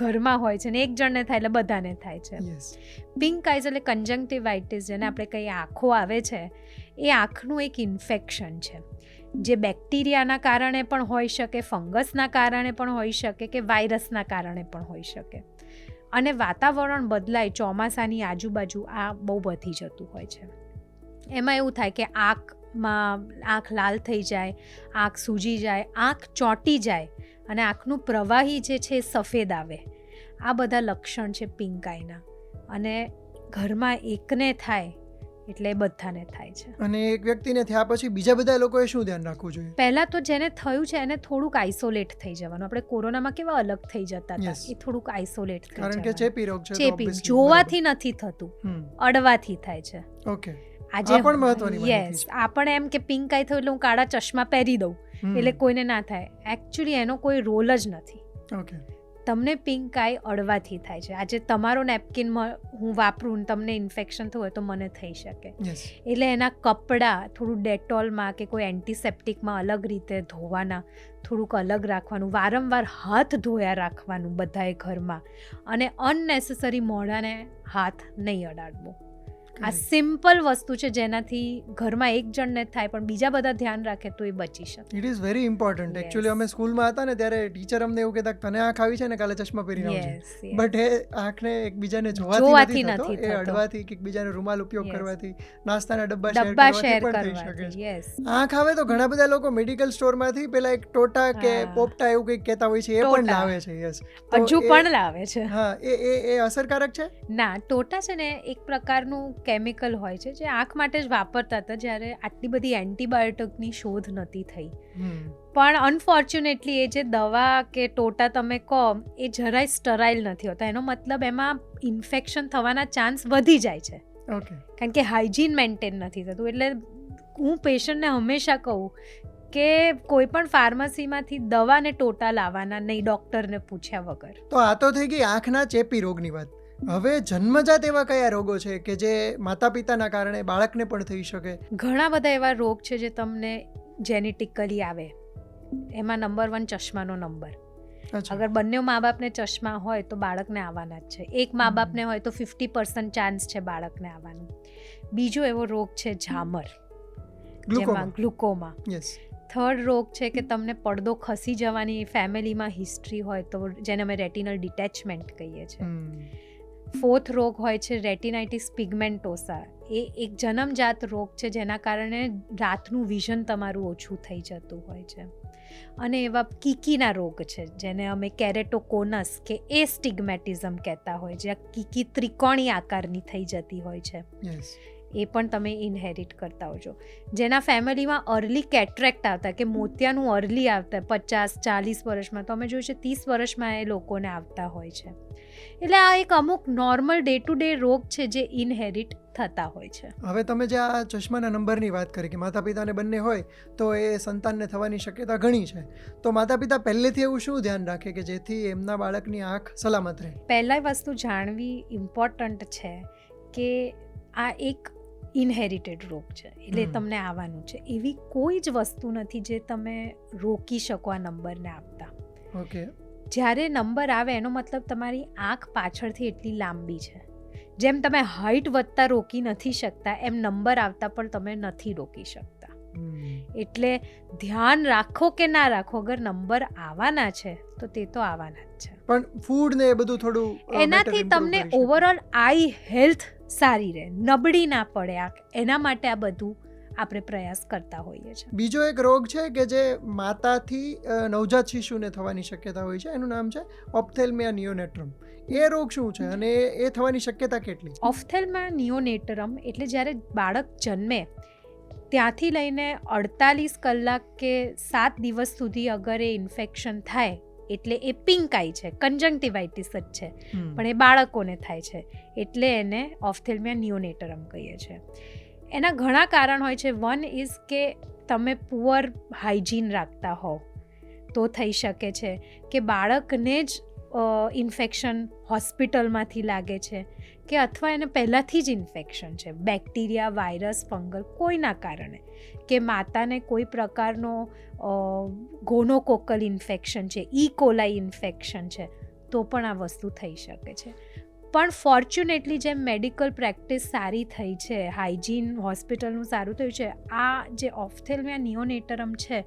ઘરમાં હોય છે ને એક જણને થાય એટલે બધાને થાય છે. યસ. પિંક આઈઝ એટલે કંજક્ટિવાઇટિસ, જેને આપણે કહીએ આંખો આવે છે, એ આંખનું એક ઇન્ફેક્શન છે જે બેક્ટેરિયાના કારણે પણ હોઈ શકે, ફંગસના કારણે પણ હોઈ શકે કે વાયરસના કારણે પણ હોઈ શકે. અને વાતાવરણ બદલાય, ચોમાસાની આજુબાજુ આ બહુ વધી જતું હોય છે. એમાં એવું થાય કે આંખ લાલ થઈ જાય, આંખ સૂજી જાય, આંખ ચોંટી જાય અને આંખનું પ્રવાહી જે છે એ સફેદ આવે. આ બધા લક્ષણ છે પિંક આઈના. અને ઘરમાં એકને થાય એટલે બધાને થાય છે. અને એક વ્યક્તિને થયા પછી બીજા બધા લોકોએ શું ધ્યાન રાખવું જોઈએ? પહેલા તો જેને થયું છે એને થોડુંક આઇસોલેટ થઈ જવાનું. આપણે કોરોનામાં કેવા અલગ થઈ જતા હતા, Yes. એ થોડુંક આઇસોલેટ થઈ કારણ કે જવાનું. ચેપી રોગ છે તો ચેપી obviously જોવાથી નથી થતું, હમ. અડવાથી થાય છે. ઓકે. આ પણ મહત્વની માહિતી યસ, છે. આપણે એમ કે પિંક આઈ થયું એટલે હું કાળા ચશ્મા પહેરી દઉં એટલે કોઈને ના થાય. એકચ્યુઅલી એનો કોઈ રોલ જ નથી. ઓકે. તમને પિંક આઈ અડવાથી થાય છે. આજે તમારો નેપકિન હું વાપરું ને તમને ઇન્ફેક્શન થયું હોય તો મને થઈ શકે. યસ. એટલે એના કપડાં થોડું ડેટોલમાં કે કોઈ એન્ટિસેપ્ટિકમાં અલગ રીતે ધોવાના, થોડુંક અલગ રાખવાનું, વારંવાર હાથ ધોયા રાખવાનું બધાએ ઘરમાં, અને અનનેસેસરી મોઢાને હાથ નહીં અડાડવો. આ સિમ્પલ વસ્તુ છે જેનાથી ઘરમાં એક જણને થાય પણ બીજા બધા ધ્યાન રાખે તો એ બચી શકે. It is very important. Yes. Actually અમે સ્કૂલમાં હતા ને ત્યારે ટીચર અમને એવું કહેતા તને આંખ આવી છે ને કાલે ચશ્મા પહેરીને આવજે. Yes, yes. બટ એ આંખને એકબીજાને જોવાથી જોવાથી નથી નથી થતો, એ થતો. અડવાથી કે એકબીજાનો રૂમાલ ઉપયોગ Yes. કરવાથી, નાસ્તાના ડબ્બા ડબ્બા શેર શેર કરવાથી પણ થઈ શકે કરવાથી. છે. યસ. આંખ આવે તો ઘણા બધા લોકો મેડિકલ સ્ટોરમાંથી પેલા એક ટોટા કે હા. પોપટા એવું કંઈક કહેતા હોય છે, એ પણ ટોટા. લાવે છે. યસ. હજુ પણ લાવે છે. હા, એ અસરકારક છે? ના, ટોટા છે ને એક પ્રકારનું કેમિકલ હોય છે જે આંખ માટે જ વાપરતા હતા જ્યારે આટલી બધી એન્ટીબાયોટિકની શોધ નહોતી થઈ. પણ અનફોર્ચ્યુનેટલી એ જે દવા કે ટોટા તમે કહો એ જરાય સ્ટરાઇલ નથી હોતા. એનો મતલબ એમાં ઇન્ફેક્શન થવાના ચાન્સ વધી જાય છે, ઓકે. કારણ કે હાઇજીન મેન્ટેન નથી થતું. એટલે હું પેશન્ટને હંમેશા કહું કે કોઈ પણ ફાર્મસીમાંથી દવા ને ટોટા લાવવાના નહીં, ડૉક્ટરને પૂછ્યા વગર. તો આ તો થઈ ગઈ આંખના ચેપી રોગની વાત. હવે જન્મજાત એવા કયા રોગો છે કે જે માતા પિતાના કારણે બાળકને પણ થઈ શકે? ઘણા બધા એવા રોગ છે જે તમને જેનેટિકલી આવે. એમાં નંબર 1 ચશ્માનો નંબર. અચ્છા. અગર બંને મા બાપને ચશ્મા હોય તો બાળકને આવવાના જ છે. એક મા બાપને હોય તો 50% ચાન્સ છે બાળકને આવવાનું. બીજો એવો રોગ છે ઝામર, જેમાં ગ્લુકોમા. યસ. થર્ડ રોગ છે કે તમને પડદો ખસી જવાની ફેમિલીમાં હિસ્ટ્રી હોય તો જેને અમે રેટિનલ ડિટેચમેન્ટ કહીએ છીએ. ફોર્થ રોગ હોય છે રેટિનાઇટિસ પિગમેન્ટોસા. એ એક જન્મજાત રોગ છે જેના કારણે રાતનું વિઝન તમારું ઓછું થઈ જતું હોય છે. અને એવા કીકીના રોગ છે જેને અમે કેરેટોકોનસ કે એ સ્ટિગ્મેટિઝમ કહેતા હોય, જ્યાં કીકી ત્રિકોણી આકારની થઈ જતી હોય છે. એ પણ તમે ઇનહેરિટ કરતા હો છો. જેના ફેમિલીમાં અર્લી કેટ્રેક્ટ આવતા કે મોતિયાનું અર્લી આવતા 50-40 વર્ષમાં, તો અમે જોયું છે 30 વર્ષમાં એ લોકોને આવતા હોય છે. એટલે આ એક અમુક નોર્મલ ડે ટુ ડે રોગ છે જે ઇનહેરિટ થતા હોય છે. હવે તમે જે આ ચશ્માના નંબરની વાત કરી કે માતા પિતાને બંને હોય તો એ સંતાનને થવાની શક્યતા ઘણી છે, તો માતા પિતા પહેલેથી એવું શું ધ્યાન રાખે કે જેથી એમના બાળકની આંખ સલામત રહે? પહેલાં વસ્તુ જાણવી ઇમ્પોર્ટન્ટ છે કે આ એક ઇનહેરિટેડ રોગ છે, એટલે તમને આવવાનું છે. એવી કોઈ જ વસ્તુ નથી જે તમે રોકી શકો આ નંબરને આવતા. ઓકે. જ્યારે નંબર આવે એનો મતલબ તમારી આંખ પાછળથી એટલી લાંબી છે. જેમ તમે હાઇટ વધતા રોકી નથી શકતા, એમ નંબર આવતા પણ તમે નથી રોકી શકતા. એટલે ધ્યાન રાખો કે ના રાખો, અગર નંબર આવવાના છે તો તે તો આવવાના જ છે. પણ ફૂડ ને એ બધું થોડું એનાથી તમને ઓવરઓલ આઈ હેલ્થ સારી રહે, નબળી ના પડે આંખ, એના માટે આ બધું આપણે પ્રયાસ કરતા હોઈએ છીએ. બીજો એક રોગ છે કે જે માતાથી નવજાત શિશુને થવાની શક્યતા હોય છે, એનું નામ છે ઓપ્થેલ્મિયા નિયોનેટ્રમ. એ રોગ શું છે અને એ થવાની શક્યતા કેટલી? ઓપ્થેલ્મિયા નિયોનેટ્રમ એટલે જ્યારે બાળક જન્મે ત્યાંથી લઈને 48 કલાક કે 7 દિવસ સુધી અગર એ ઇન્ફેક્શન થાય, એટલે એ પિંક આઈ છે, કન્જંક્ટિવાઇટિસ જ છે, પણ એ બાળકોને થાય છે, એટલે એને ઓપ્થેલ્મિયા નિયોનેટ્રમ કહીએ છીએ. એના ઘણા કારણ હોય છે. વન ઇઝ કે તમે પુઅર હાઇજીન રાખતા હોવ તો થઈ શકે છે, કે બાળકને જ ઇન્ફેક્શન હોસ્પિટલમાંથી લાગે છે, કે અથવા એને પહેલાંથી જ ઇન્ફેક્શન છે, બેક્ટેરિયા, વાયરસ, ફંગલ, કોઈના કારણે, કે માતાને કોઈ પ્રકારનો ગોનોકોકલ ઇન્ફેક્શન છે, ઈ કોલાઈ ઇન્ફેક્શન છે, તો પણ આ વસ્તુ થઈ શકે છે. પણ ફોર્ચ્યુનેટલી જેમ મેડિકલ પ્રેક્ટિસ સારી થઈ છે, હાઇજીન હોસ્પિટલનું સારું થયું છે, આ જે ઓપ્થેલ્મિયા નિયોનેટ્રમ છે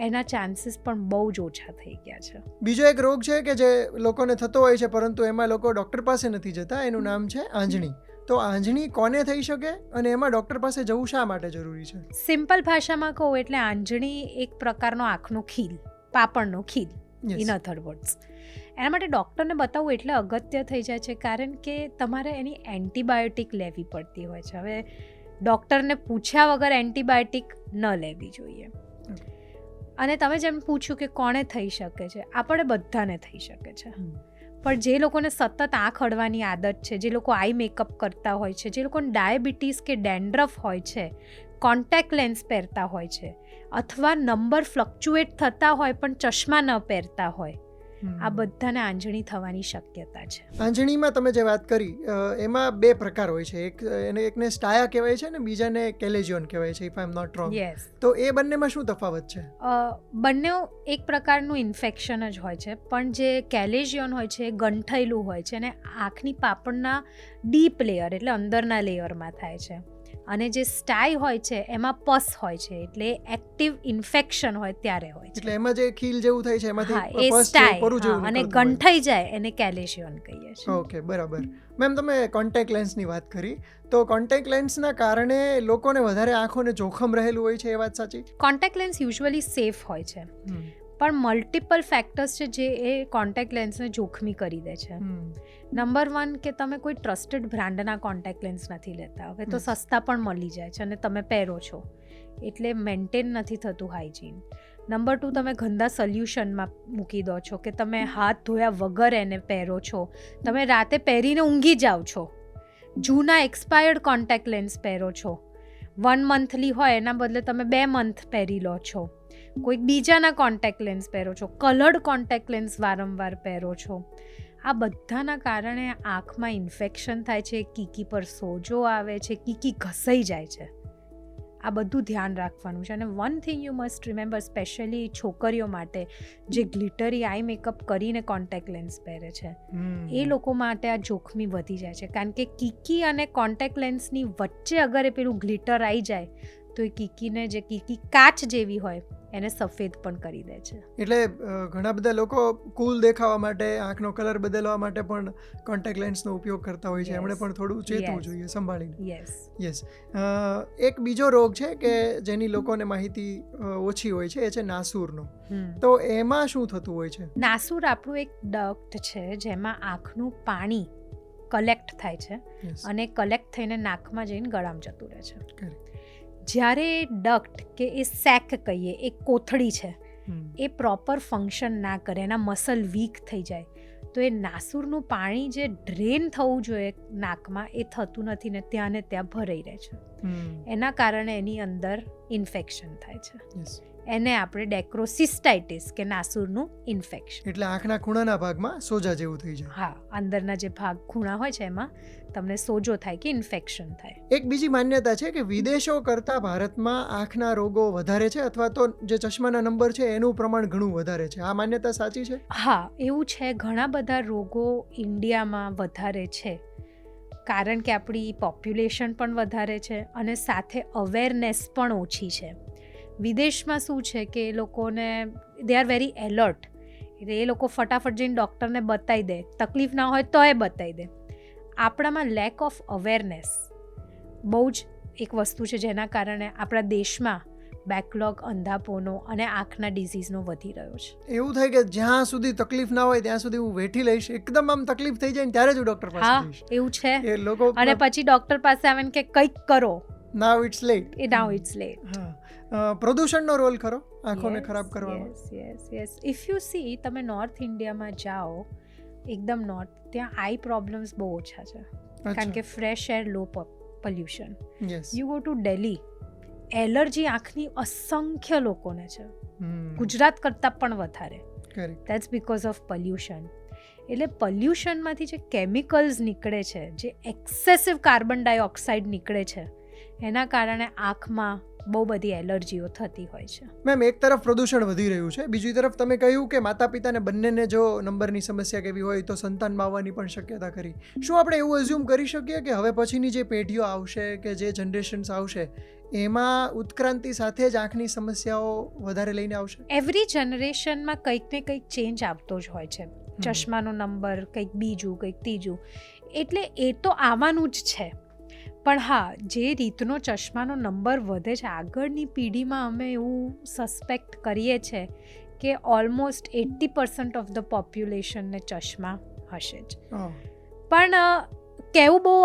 એના ચાન્સીસ પણ બહુ જ ઓછા થઈ ગયા છે. બીજો એક રોગ છે કે જે લોકોને થતો હોય છે પરંતુ એમાં લોકો ડૉક્ટર પાસે નથી જતા, એનું નામ છે આંજણી. તો આંજણી કોને થઈ શકે અને એમાં ડૉક્ટર પાસે જવું શા માટે જરૂરી છે? સિમ્પલ ભાષામાં કહું એટલે આંજણી એક પ્રકારનો આંખનો ખીલ, પાપણનો ખીલ, ઇન અધર વર્ડ્સ. એના માટે ડૉક્ટરને બતાવવું એટલે અગત્ય થઈ જાય છે, કારણ કે તમારે એની એન્ટીબાયોટિક લેવી પડતી હોય છે. હવે ડૉક્ટરને પૂછ્યા વગર એન્ટીબાયોટિક ન લેવી જોઈએ. અને તમે જેમ પૂછ્યું કે કોણે થઈ શકે છે, આપણે બધાને થઈ શકે છે. પણ જે લોકોને સતત આંખ અડવાની આદત છે, જે લોકો આઈ મેકઅપ કરતા હોય છે, જે લોકોને ડાયાબિટીસ કે ડેન્ડ્રફ હોય છે, કોન્ટેક્ટ લેન્સ પહેરતા હોય છે, અથવા નંબર ફ્લક્ચ્યુએટ થતા હોય પણ ચશ્મા ન પહેરતા હોય, આ બધાને આંજણી થવાની શક્યતા છે. આંજણીમાં તમે જે વાત કરી એમાં બે પ્રકાર હોય છે, એકને સ્ટાયા કહેવાય છે ને બીજાને કેલેજિયોન કહેવાય છે, if I am not wrong. Yes. તો એ બંનેમાં શું તફાવત છે? બંને એક પ્રકારનું ઇન્ફેક્શન જ હોય છે, પણ જે કેલેજિયોન હોય છે એ ગંઠેલું હોય છે અને આંખની પાપણના ડીપ લેયર એટલે અંદરના લેયરમાં થાય છે. અને જે સ્ટાય હોય છે એમાં પસ હોય છે, એટલે એક્ટિવ ઇન્ફેક્શન હોય ત્યારે હોય છે. એટલે એમાં જે ખીલ જેવું થાય છે એમાંથી એ પસ સ્ટાય, પરું જેવું અને નીકળતું હોય. ગંઠાઈ જાય એને કેલેજિયોન કહીએ છીએ. ઓકે, બરાબર. મેમ, તમે કોન્ટેક્ટ લેન્સની વાત કરી, તો કોન્ટેક્ટ લેન્સના કારણે લોકોને વધારે આંખોને જોખમ રહેલું હોય છે, એ વાત સાચી? કોન્ટેક્ટ લેન્સ યુઝ્યુઅલી સેફ હોય છે, પણ મલ્ટિપલ ફેક્ટર્સ છે જે એ કોન્ટેક્ટ લેન્સને જોખમી કરી દે છે. નંબર 1 કે તમે કોઈ ટ્રસ્ટેડ બ્રાન્ડના કોન્ટેક્ટ લેન્સ નથી લેતા. હવે તો સસ્તા પણ મળી જાય છે અને તમે પહેરો છો, એટલે મેન્ટેન નથી થતું હાઇજીન. નંબર 2, તમે ગંદા સોલ્યુશનમાં મૂકી દો છો, કે તમે હાથ ધોયા વગર એને પહેરો છો, તમે રાતે પહેરીને ઊંઘી જાઓ છો, જૂના એક્સપાયર્ડ કોન્ટેક્ટ લેન્સ પહેરો છો, 1 મંથલી હોય એના બદલે તમે 2 મંથ પહેરી લો છો, કોઈક બીજાના કોન્ટેક્ટ લેન્સ પહેરો છો, કલર્ડ કોન્ટેક્ટ લેન્સ વારંવાર પહેરો છો. આ બધાના કારણે આંખમાં ઇન્ફેક્શન થાય છે, કીકી પર સોજો આવે છે, કીકી ઘસાઈ જાય છે. આ બધું ધ્યાન રાખવાનું છે. અને one thing you must remember, specially છોકરીઓ માટે જે ગ્લિટરી આઈ મેકઅપ કરીને કોન્ટેક્ટ લેન્સ પહેરે છે એ લોકો માટે આ જોખમી વધી જાય છે. કારણ કે કીકી અને કોન્ટેક્ટ લેન્સની વચ્ચે અગર એ પેલું ગ્લિટર આવી જાય તો એ કીકી કાચ જેવી હોય એને સફેદ પણ કરી દે છે. એટલે ઘણા બધા લોકો કૂલ દેખાવા માટે, આંખનો કલર બદલવા માટે પણ કોન્ટેક્ટ લેન્સનો ઉપયોગ કરતા હોય છે. એમણે પણ થોડું ચેતવું જોઈએ, સંભાળીને. યસ. એક બીજો રોગ છે કે જેની લોકોને માહિતી ઓછી હોય છે, એ છે નાસુરનો. તો એમાં શું થતું હોય છે? નાસુર આપણું એક ડક્ટ છે જેમાં આંખનું પાણી કલેક્ટ થાય છે અને કલેક્ટ થઈને નાકમાં જઈને ગળામાં જતું રહે છે. જ્યારે ડક્ટ કે એ સેક કહીએ, એ કોથળી છે, એ પ્રોપર ફંક્શન ના કરે, એના મસલ વીક થઈ જાય તો એ નાસુરનું પાણી જે ડ્રેન થવું જોઈએ નાકમાં એ થતું નથી ને ત્યાં ને ત્યાં ભરાઈ રહે છે. એના કારણે એની અંદર ઇન્ફેક્શન થાય છે. એને આપણે ડેક્રોસિસ્ટાઇટિસ કે નાસુરનું ઇન્ફેક્શન. એટલે આંખના ખૂણાના ભાગમાં સોજા જેવું થઈ જાય. હા, અંદરના જે ભાગ ખૂણા હોય છે એમાં તમને સોજો થાય કે ઇન્ફેક્શન થાય. એક બીજી માન્યતા છે કે વિદેશો કરતાં ભારતમાં આંખના રોગો વધારે છે, અથવા તો જે ચશ્માના નંબર છે એનું પ્રમાણ ઘણું વધારે છે. આ માન્યતા સાચી છે? હા, એવું છે. ઘણા બધા રોગો ઇન્ડિયામાં વધારે છે કારણ કે આપણી પોપ્યુલેશન પણ વધારે છે અને સાથે અવેરનેસ પણ ઓછી છે. વિદેશમાં શું છે કે એ લોકોને દે આર વેરી એલર્ટ, એટલે એ લોકો ફટાફટ જઈને ડૉક્ટરને બતાવી દે, તકલીફ ના હોય તો એ બતાવી દે. આપણામાં લેક ઓફ અવેરનેસ બહુ જ એક વસ્તુ છે જેના કારણે આપણા દેશમાં બેકલોગ અંધાપોનો અને આંખના ડિઝીઝનો વધી રહ્યો છે. એવું થાય કે જ્યાં સુધી તકલીફ ના હોય ત્યાં સુધી હું વેઠી લઈશ, એકદમ આમ તકલીફ થઈ જાય ને ત્યારે જ હું ડૉક્ટર પાસે જઈશ. હા, એવું છે. એ લોકો અને પછી ડૉક્ટર પાસે આવે ને કે કંઈક કરો. Now it's late. Now it's late. હા. પ્રદૂષણનો રોલ ખરો આંખોને ખરાબ કરવામાં? યસ. ઇફ યુ સી, તમે નોર્થ ઇન્ડિયામાં જાઓ, એકદમ નોર્થ, ત્યાં આઈ પ્રોબ્લેમ્સ બહુ ઓછા છે કારણ કે fresh air, low pollution. You go to Delhi, allergy આંખની અસંખ્ય લોકોને છે, ગુજરાત કરતાં પણ વધારે. That's because of pollution. એટલે પોલ્યુશનમાંથી જે કેમિકલ્સ નીકળે છે, જે એક્સેસિવ કાર્બન ડાયોક્સાઇડ નીકળે છે, એના કારણે આંખમાં બહુ બધી એલર્જીઓ થતી હોય છે. મેમ, એક તરફ પ્રદૂષણ વધી રહ્યું છે, બીજી તરફ તમે કહ્યું કે માતા પિતાને બંનેને જો નંબરની સમસ્યા કેવી હોય તો સંતાનમાં આવવાની પણ શક્યતા ખરી. શું આપણે એવું એઝ્યુમ કરી શકીએ કે હવે પછીની જે પેઢીઓ આવશે કે જે જનરેશન્સ આવશે એમાં ઉત્ક્રાંતિ સાથે જ આંખની સમસ્યાઓ વધારે લઈને આવશે? એવરી જનરેશનમાં કંઈક ને કંઈક ચેન્જ આવતો જ હોય છે. ચશ્માનો નંબર કંઈક બીજું, કંઈક ત્રીજું, એટલે એ તો આવવાનું જ છે. પણ હા, જે રીતનો ચશ્માનો નંબર વધે છે આગળની પેઢીમાં, અમે એવું સસ્પેક્ટ કરીએ છીએ કે ઓલમોસ્ટ 80% ઓફ ધ પોપ્યુલેશનને ચશ્મા હશે જ. પણ કહેવું બહુ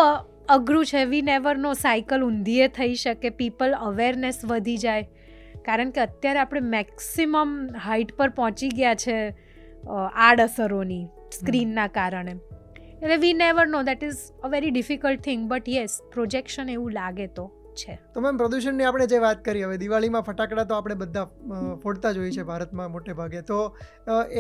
અઘરું છે. વી નેવર નો, સાયકલ ઊંધીએ થઈ શકે, પીપલ અવેરનેસ વધી જાય. કારણ કે અત્યારે આપણે મેક્સિમમ હાઇટ પર પહોંચી ગયા છે આડઅસરોની સ્ક્રીનના કારણે. એટલે વી never no, that is a very difficult thing. But yes, projection એવું લાગે તો છે. તો મેમ, પ્રદૂષણની આપણે જે વાત કરી, હવે દિવાળીમાં ફટાકડા તો આપણે બધા ફોડતા જ હોઈએ છીએ ભારતમાં મોટે ભાગે, તો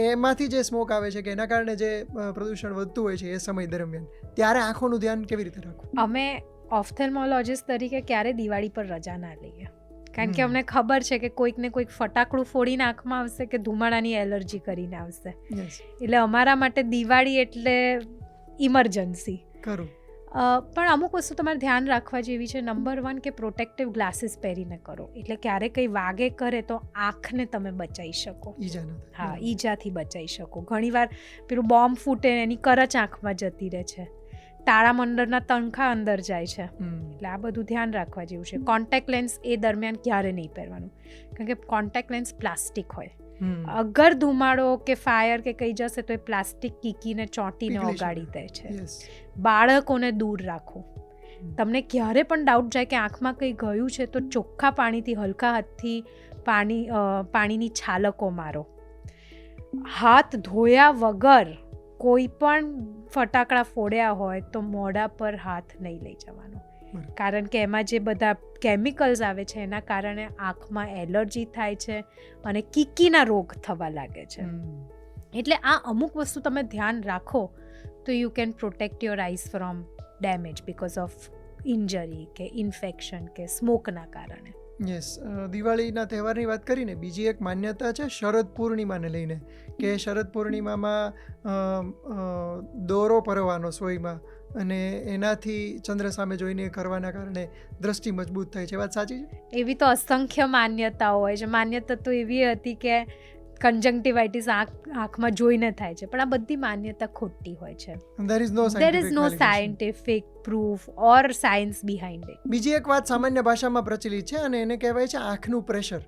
એમાંથી જે સ્મોક આવે છે કે એના કારણે જે પ્રદૂષણ વધતું હોય છે એ સમય દરમિયાન, ત્યારે આંખોનું ધ્યાન કેવી રીતે રાખવું? અમે ઓફથેલ્મોલોજિસ્ટ તરીકે ક્યારે દિવાળી પર રજા ના લઈએ, કારણ કે અમને ખબર છે કે કોઈક ને કોઈક ફટાકડું ફોડીને આંખમાં આવશે કે ધુમાડાની એલર્જી કરીને આવશે. એટલે અમારા માટે દિવાળી એટલે ઇમરજન્સી. ખરું. પણ અમુક વસ્તુ તમારે ધ્યાન રાખવા જેવી છે. નંબર 1 કે પ્રોટેક્ટિવ ગ્લાસીસ પહેરીને કરો, એટલે ક્યારે કંઈ વાગે કરે તો આંખને તમે બચાવી શકો. હા, ઈજાથી બચાવી શકો. ઘણીવાર પેલું બોમ્બ ફૂટે એની કરચ આંખમાં જતી રહે છે, તાળામંડળના તણખા અંદર જાય છે. એટલે આ બધું ધ્યાન રાખવા જેવું છે. કોન્ટેક્ટ લેન્સ એ દરમિયાન ક્યારે નહીં પહેરવાનું, કારણ કે કોન્ટેક્ટ લેન્સ પ્લાસ્ટિક હોય. અગર ધુમાડો કે ફાયર કે કંઈ જશે તો એ પ્લાસ્ટિક કીકીને ચોંટીને ઓગાળી દે છે. બાળકોને દૂર રાખો. તમને ક્યારે પણ ડાઉટ જાય કે આંખમાં કંઈ ગયું છે તો ચોખ્ખા પાણીથી, હલકા હાથથી પાણીની છાલકો મારો. હાથ ધોયા વગર કોઈ પણ ફટાકડા ફોડ્યા હોય તો મોઢા પર હાથ નહીં લઈ જવાનો, કારણ કે એમાં જે બધા કેમિકલ્સ આવે છે એના કારણે આંખમાં એલર્જી થાય છે અને કીકીના રોગ થવા લાગે છે. એટલે આ અમુક વસ્તુ તમે ધ્યાન રાખો તો you can protect your eyes from damage because of injury કે ઇન્ફેક્શન કે સ્મોકના કારણે. યસ, દિવાળીના તહેવારની વાત કરીને બીજી એક માન્યતા છે શરદ પૂર્ણિમાને લઈને, કે શરદ પૂર્ણિમામાં દોરો પરવાનો સોયમાં, અને એનાથી ચંદ્ર સામે જોઈને કરવાના કારણે દ્રષ્ટિ મજબૂત થાય છે. વાત સાચી છે? એવી તો અસંખ્ય માન્યતાઓ હોય છે. માન્યતા તો એવી હતી કે કન્જંક્ટિવાઇટિસ આંખમાં જોઈને થાય છે, પણ આ બધી માન્યતા ખોટી હોય છે. There is no There is no scientific validation. scientific proof or science behind it. બીજી એક વાત સામાન્ય ભાષામાં પ્રચલિત છે, અને એને કહેવાય છે આંખનું પ્રેશર.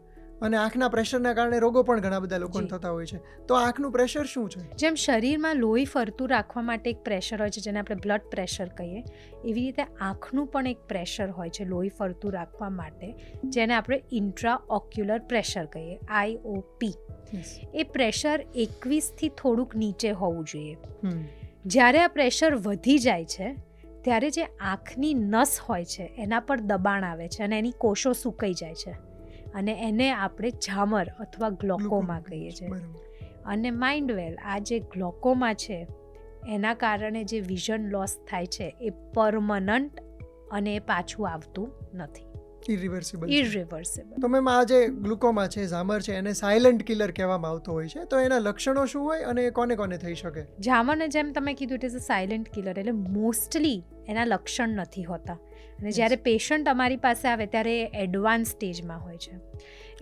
અને આંખના પ્રેશરના કારણે રોગો પણ ઘણા બધા લોકોને જી. થતા હોય છે. તો આંખનું પ્રેશર શું છે? જેમ શરીરમાં લોહી ફરતું રાખવા માટે એક પ્રેશર હોય છે, જેને આપણે બ્લડ પ્રેશર કહીએ, એવી રીતે આંખનું પણ એક પ્રેશર હોય છે લોહી ફરતું રાખવા માટે, જેને આપણે ઇન્ટ્રા ઓક્યુલર પ્રેશર કહીએ, IOP. Yes. એ પ્રેશર 21થી થોડુંક નીચે હોવું જોઈએ. હમ. જ્યારે આ પ્રેશર વધી જાય છે ત્યારે જે આંખની નસ હોય છે એના પર દબાણ આવે છે અને એની કોષો સૂકાઈ જાય છે, અને એને આપણે ઝામર અથવા ગ્લોકોમા કહીએ છીએ. બરાબર. અને માઇન્ડ વેલ, આ જે ગ્લોકોમા છે એના કારણે જે વિઝન લોસ થાય છે એ પરમનન્ટ, અને એ પાછું આવતું નથી, Irreversible. ઇરરિવર્સિબલ. તો મેમ, આ જે ગ્લુકોમા છે, ઝામર છે, એને સાયલન્ટ કિલર કહેવામાં આવતો હોય છે. તો એના લક્ષણો શું હોય અને એ કોને કોને થઈ શકે? ઝામરને જેમ તમે કીધું, it is a silent killer, એટલે મોસ્ટલી એના લક્ષણ નથી હોતા, અને જ્યારે પેશન્ટ અમારી પાસે આવે ત્યારે એ એડવાન્સ સ્ટેજમાં હોય છે.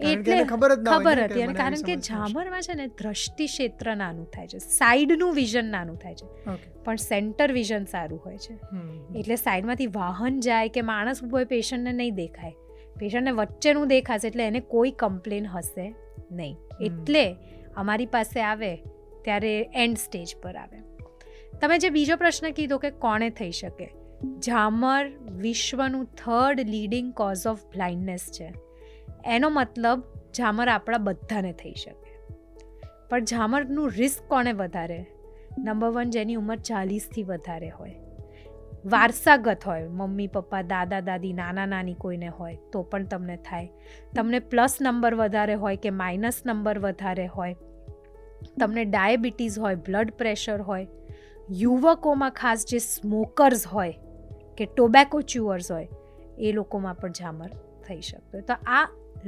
કારણ કે એને ખબર જ ના હોય ખબર ને કે હતી, અને મને કારણ આવી કે સમસ્યા છે. ઝામરમાં છે ને દ્રષ્ટિ ક્ષેત્ર નાનું થાય છે, સાઈડનું વિઝન નાનું થાય છે, Okay. પણ સેન્ટર વિઝન સારું હોય છે. હમ. એટલે સાઈડમાંથી વાહન જાય કે માણસ ઊભો હોય, પેશન્ટને નહીં દેખાય, પેશન્ટને વચ્ચેનું દેખાશે, એટલે એને કોઈ કમ્પ્લેન હશે નહીં. એટલે અમારી પાસે આવે ત્યારે એન્ડ સ્ટેજ પર આવે. તમે જે બીજો પ્રશ્ન કીધો કે કોણે થઈ શકે, ઝામર વિશ્વનું 3rd leading cause of blindness છે. એનો મતલબ ઝામર આપણા બધાને થઈ શકે. પણ ઝામરનું રિસ્ક કોને વધારે? નંબર 1, જેની ઉંમર 40થી વધારે હોય, વારસાગત હોય, મમ્મી પપ્પા, દાદા દાદી, નાના નાની કોઈને હોય તો પણ તમને થાય. તમને પ્લસ નંબર વધારે હોય કે માઇનસ નંબર વધારે હોય, તમને ડાયાબિટીસ હોય, બ્લડ પ્રેશર હોય, યુવકોમાં ખાસ જે સ્મોકર્સ હોય કે ટોબેકો ચ્યુઅર્સ હોય, એ લોકોમાં પણ ઝામર થઈ શકતો. તો આ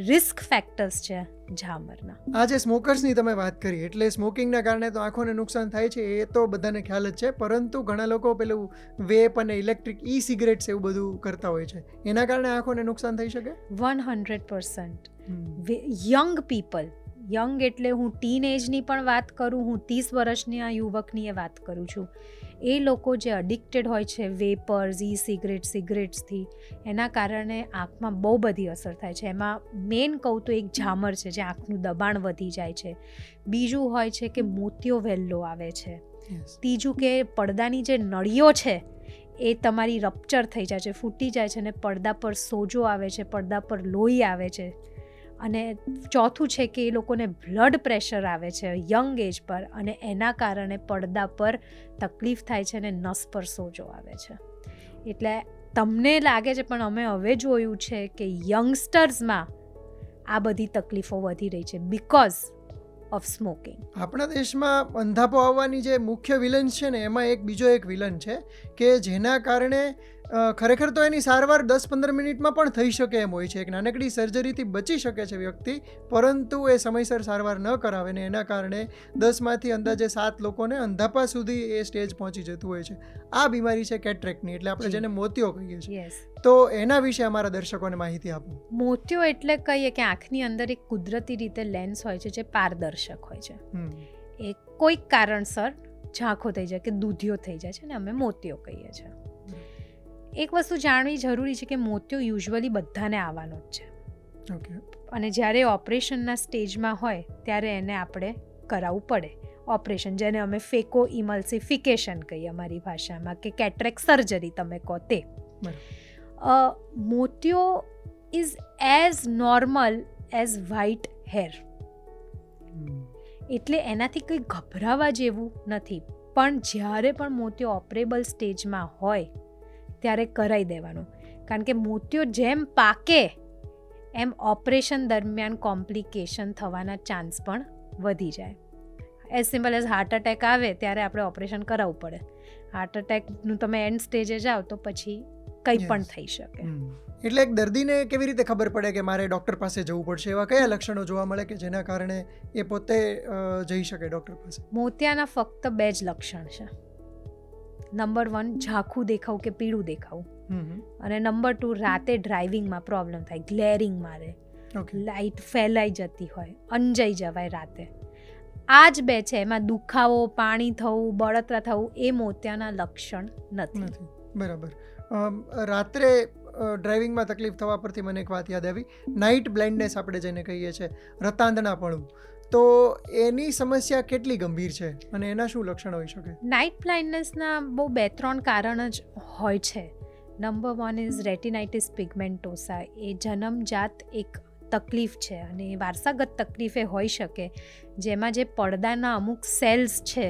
રિસ્ક ફેક્ટર્સ છે ઝામરના. આ જે સ્મોકર્સની તમે વાત કરી, એટલે સ્મોકિંગના કારણે તો આંખોને નુકસાન થાય છે, એ તો બધાને ખ્યાલ જ છે. પરંતુ ઘણા લોકો પેલું વેપ અને ઇલેક્ટ્રિક સિગરેટ્સ એવું બધું કરતા હોય છે, એના કારણે આંખોને નુકસાન થઈ શકે? 100%. યંગ પીપલ, યંગ એટલે હું ટીન એજની પણ વાત કરું, હું 30 વર્ષની આ યુવકની એ વાત કરું છું. એ લોકો જે અડિક્ટેડ હોય છે વેપર્સ, સિગરેટ્સથી, એના કારણે આંખમાં બહુ બધી અસર થાય છે. એમાં મેઇન કહું તો એક ઝામર છે, જે આંખનું દબાણ વધી જાય છે. બીજું હોય છે કે મોતિયો વહેલો આવે છે. Yes. ત્રીજું કે પડદાની જે નળીઓ છે એ તમારી રપ્ચર થઈ જાય છે, ફૂટી જાય છે, અને પડદા પર સોજો આવે છે, પડદા પર લોહી આવે છે. અને ચોથું છે કે એ લોકોને બ્લડ પ્રેશર આવે છે યંગ એજ પર, અને એના કારણે પડદા પર તકલીફ થાય છે અને નસ પર સોજો આવે છે. એટલે તમને લાગે છે, પણ અમે હવે જોયું છે કે યંગસ્ટર્સમાં આ બધી તકલીફો વધી રહી છે બીકોઝ ઓફ સ્મોકિંગ. આપણા દેશમાં અંધાપો આવવાની જે મુખ્ય વિલન છે ને, એમાં બીજો એક વિલન છે કે જેના કારણે ખરેખર તો એની સારવાર 10-15 મિનિટમાં પણ થઈ શકે એમ હોય છે. એક નાનકડી સર્જરીથી બચી શકે છે વ્યક્તિ, પરંતુ એ સમયસર સારવાર ન કરાવે ને એના કારણે 10માંથી અંદાજે 7 લોકોને અંધાપા સુધી એ સ્ટેજ પહોંચી જતું હોય છે. આ બીમારી છે કેટરેક્ટની, એટલે આપણે જેને મોતિયો કહીએ છીએ. યસ. તો એના વિશે અમારા દર્શકોને માહિતી આપો. મોતિયો એટલે કહીએ કે આંખની અંદર એક કુદરતી રીતે લેન્સ હોય છે જે પારદર્શક હોય છે. એ કોઈક કારણસર ઝાંખો થઈ જાય કે દૂધિયો થઈ જાય છે ને અમે મોતિયો કહીએ છીએ. એક વસ્તુ જાણવી જરૂરી છે કે મોતિયો યુઝ્યુઅલી બધાને આવવાનો જ છે. ઓકે. અને જ્યારે ઓપરેશનના સ્ટેજમાં હોય ત્યારે એને આપણે કરાવવું પડે ઓપરેશન, જેને અમે ફેકો ઇમલ્સિફિકેશન કહીએ અમારી ભાષામાં, કે કેટરેક્ટ સર્જરી તમે કહો તે. મોતિયો is as normal as white hair, એટલે એનાથી કંઈ ગભરાવા જેવું નથી. પણ જ્યારે પણ મોતિયો ઓપરેબલ સ્ટેજમાં હોય ત્યારે કરાવી દેવાનું, કારણ કે મોતિયો જેમ પાકે એમ ઓપરેશન દરમિયાન કોમ્પ્લિકેશન થવાના ચાન્સ પણ વધી જાય. As simple as heart attack આવે ત્યારે આપણે ઓપરેશન કરાવવું પડે. હાર્ટ એટેકનું તમે એન્ડ સ્ટેજે જાઓ તો પછી કંઈ પણ Yes. થઈ શકે. એટલે એક દર્દીને કેવી રીતે ખબર પડે કે મારે ડૉક્ટર પાસે જવું પડશે? એવા કયા લક્ષણો જોવા મળે કે જેના કારણે એ પોતે જઈ શકે ડૉક્ટર પાસે? મોતિયાના ફક્ત 2 જ લક્ષણ છે. નંબર 1 ઝાંખું દેખાવું કે પીળું દેખાવું, અને નંબર 2 રાતે ડ્રાઇવિંગમાં પ્રોબ્લેમ થાય, ગ્લેરિંગ મારે, ઓકે. લાઇટ ફેલાઈ જતી હોય, અંજાઈ જવાય રાતે. આ જ 2 છે. એમાં દુખાવો, પાણી થવું, બળતરા થવું એ મોતિયાના લક્ષણ નથી. નથી. બરાબર. રાત્રે ડ્રાઇવિંગમાં તકલીફ થવા પરથી મને એક વાત યાદ આવી. નાઇટ બ્લાઇન્ડનેસ આપણે જેને કહીએ છીએ, રતાંધણાપણું, તો એની સમસ્યા કેટલી ગંભીર છે અને એના શું લક્ષણ હોઈ શકે? નાઇટ બ્લાઇન્ડનેસના બહુ 2-3 કારણ જ હોય છે. Number 1 is રેટિનાઇટિસ પિગમેન્ટોસા. એ જન્મજાત એક તકલીફ છે અને એ વારસાગત તકલીફ એ હોઈ શકે જેમાં જે પડદાના અમુક સેલ્સ છે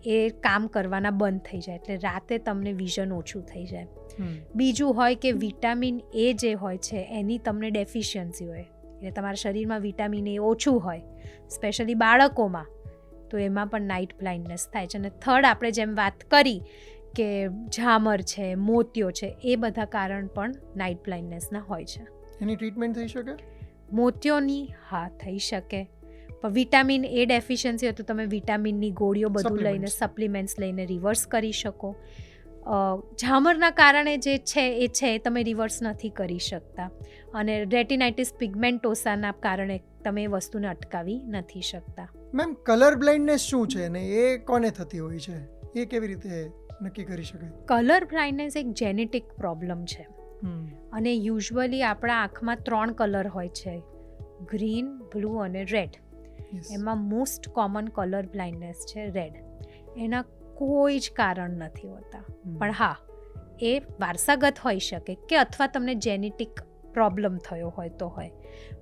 એ કામ કરવાના બંધ થઈ જાય, એટલે રાતે તમને વિઝન ઓછું થઈ જાય. બીજું હોય કે વિટામિન એ જે હોય છે એની તમને ડેફિશિયન્સી હોય, એટલે તમારા શરીરમાં વિટામિન એ ઓછું હોય, સ્પેશિયલી બાળકોમાં, તો એમાં પણ નાઇટ બ્લાઇન્ડનેસ થાય છે. અને થર્ડ, આપણે જેમ વાત કરી કે ઝામર છે, મોતિયો છે, એ બધા કારણ પણ નાઇટ બ્લાઇન્ડનેસના હોય છે. એની ટ્રીટમેન્ટ થઈ શકે? મોતિયોની હા થઈ શકે, પણ વિટામિન એ ડેફિશિયન્સી હોય તો તમે વિટામિનની ગોળીઓ બધું લઈને, સપ્લિમેન્ટ્સ લઈને રિવર્સ કરી શકો. ઝામરના કારણે જે છે એ તમે રિવર્સ નથી કરી શકતા, અને રેટિનાઇટિસ પિગમેન્ટોસાના કારણે તમે એ વસ્તુને અટકાવી નથી શકતા. મેમ, કલર બ્લાઇન્ડનેસ શું છે અને એ કોને થતી હોય છે? એ કેવી રીતે નક્કી કરી શકાય? કલર બ્લાઇન્ડનેસ એક જેનેટિક પ્રોબ્લેમ છે, અને યુઝ્યુઅલી આપણા આંખમાં 3 કલર હોય છે, ગ્રીન, બ્લુ અને રેડ. એમાં મોસ્ટ કોમન કલર બ્લાઇન્ડનેસ છે રેડ. એના કોઈ જ કારણ નથી હોતા, પણ હા, એ વારસાગત હોઈ શકે કે અથવા તમને જેનેટિક પ્રોબ્લેમ થયો હોય તો હોય,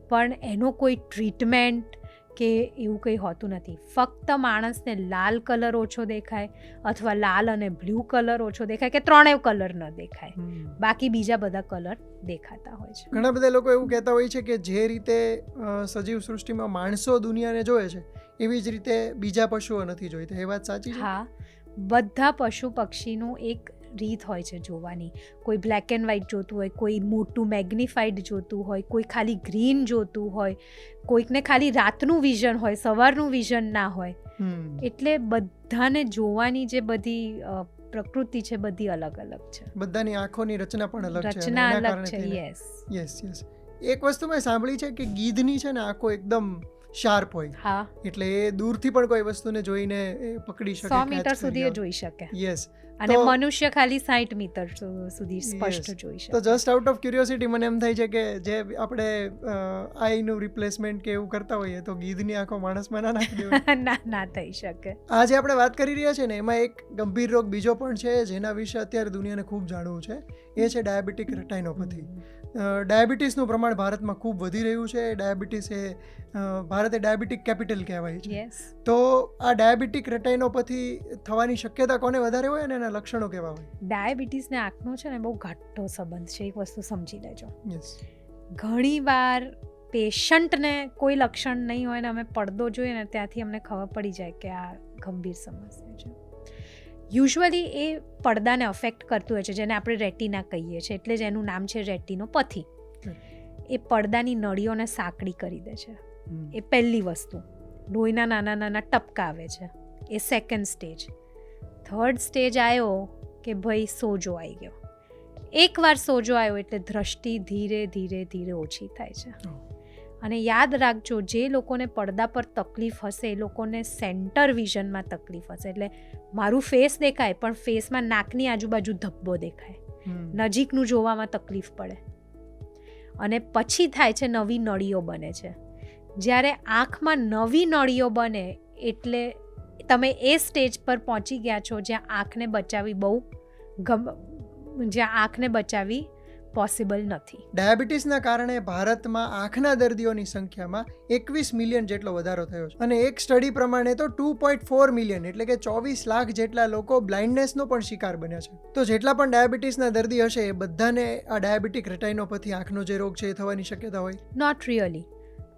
પણ એનો કોઈ ટ્રીટમેન્ટ કે એવું કંઈ હોતું નથી. ફક્ત માણસને લાલ કલર ઓછો દેખાય અથવા લાલ અને બ્લુ કલર ઓછો દેખાય કે 3 કલર ન દેખાય, બાકી બીજા બધા કલર દેખાતા હોય છે. ઘણા બધા લોકો એવું કહેતા હોય છે કે જે રીતે સજીવ સૃષ્ટિમાં માણસો દુનિયાને જોવે છે એવી જ રીતે બીજા પશુઓ નથી જોઈતા. એ વાત સાચી છે? હા, બધા પશુ પક્ષીનું એક રીત હોય છે જોવાની. કોઈ બ્લેક એન્ડ વ્હાઇટ જોતું હોય, કોઈ મોટું મેગ્નિફાઈડ જોતું હોય, કોઈ ખાલી ગ્રીન જોતું હોય, કોઈકને ખાલી રાતનું વિઝન હોય, સવારનું વિઝન ના હોય. એટલે બધાને જોવાની જે બધી પ્રકૃતિ છે બધી અલગ અલગ છે. બધાની આંખોની રચના પણ અલગ છે. રચના અલગ છે. યસ. એક વસ્તુ મેં સાંભળી છે કે ગીધની છે ને આંખો એકદમ શાર્પ હોય. હા, એટલે એ દૂરથી પણ કોઈ વસ્તુને જોઈને પકડી શકે, 100 મીટર સુધી જોઈ શકે. યસ. અને મનુષ્ય ખાલી 60 મીટર સુધી સ્પષ્ટ જોઈ શકે. તો જસ્ટ આઉટ ઓફ ક્યુરિયોસિટી મને એમ થાય છે કે જે આપણે આઈનું રિપ્લેસમેન્ટ કે એવું કરતા હોઈએ તો ગીધની આંખો માણસમાં ના નાખી દેવાય. ના થઈ શકે. આજે આપણે વાત કરી રહ્યા છે ને એમાં એક ગંભીર રોગ બીજો પણ છે જેના વિશે અત્યારે દુનિયાને ખૂબ જાણવું છે. એ છે ડાયાબિટીક રેટાઇનોપેથી. ડાયાબિટીસનું પ્રમાણ ભારતમાં ખૂબ વધી રહ્યું છે. ડાયાબિટીસ એ ભારતે ડાયાબિટીક કેપિટલ કહેવાય છે. તો આ ડાયાબિટીક રેટાઇનોપેથી થવાની શક્યતા કોને વધારે હોય અને એના લક્ષણો કેવા હોય? ડાયાબિટીસને આંખનો છે ને બહુ ઘાટો સંબંધ છે, એક વસ્તુ સમજી લેજો. યસ. ઘણીવાર પેશન્ટને કોઈ લક્ષણ નહીં હોય ને અમે પડદો જોઈએ ને ત્યાંથી અમને ખબર પડી જાય કે આ ગંભીર સમસ્યા છે. યુઝ્યુઅલી એ પડદાને અફેક્ટ કરતું હોય છે, જેને આપણે રેટિના કહીએ છીએ, એટલે જ એનું નામ છે રેટિનોપેથી. એ પડદાની નળીઓને સાંકડી કરી દે છે, એ પહેલી વસ્તુ. લોહીના નાના નાના ટપકા આવે છે, એ સેકન્ડ સ્ટેજ. થર્ડ સ્ટેજ આવ્યો કે ભાઈ સોજો આવી ગયો. એકવાર સોજો આવ્યો એટલે દ્રષ્ટિ ધીરે ધીરે ધીરે ઓછી થાય છે. અને યાદ રાખજો, જે લોકોને પડદા પર તકલીફ હશે એ લોકોને સેન્ટર વિઝનમાં તકલીફ હશે. એટલે મારું ફેસ દેખાય પણ ફેસમાં નાકની આજુબાજુ ધબ્બો દેખાય, નજીકનું જોવામાં તકલીફ પડે. અને પછી થાય છે નવી નળીઓ બને છે. જ્યારે આંખમાં નવી નળીઓ બને એટલે તમે એ સ્ટેજ પર પહોંચી ગયા છો જ્યાં આંખને બચાવવી પોસિબલ નથી. ડાયાબિટીસના કારણે ભારતમાં આંખના દર્દીઓની સંખ્યામાં 21 મિલિયન જેટલો વધારો થયો છે. અને એક સ્ટડી પ્રમાણે તો 2.4 મિલિયન એટલે કે 24 લાખ જેટલા લોકો બ્લાઇન્ડનેસનો પણ શિકાર બન્યા છે. તો જેટલા પણ ડાયાબિટીસના દર્દી હશે એ બધાને આ ડાયાબિટીક રેટાઇનોપેથી આંખનો જે રોગ છે એ થવાની શક્યતા હોય? નોટ રિયલી,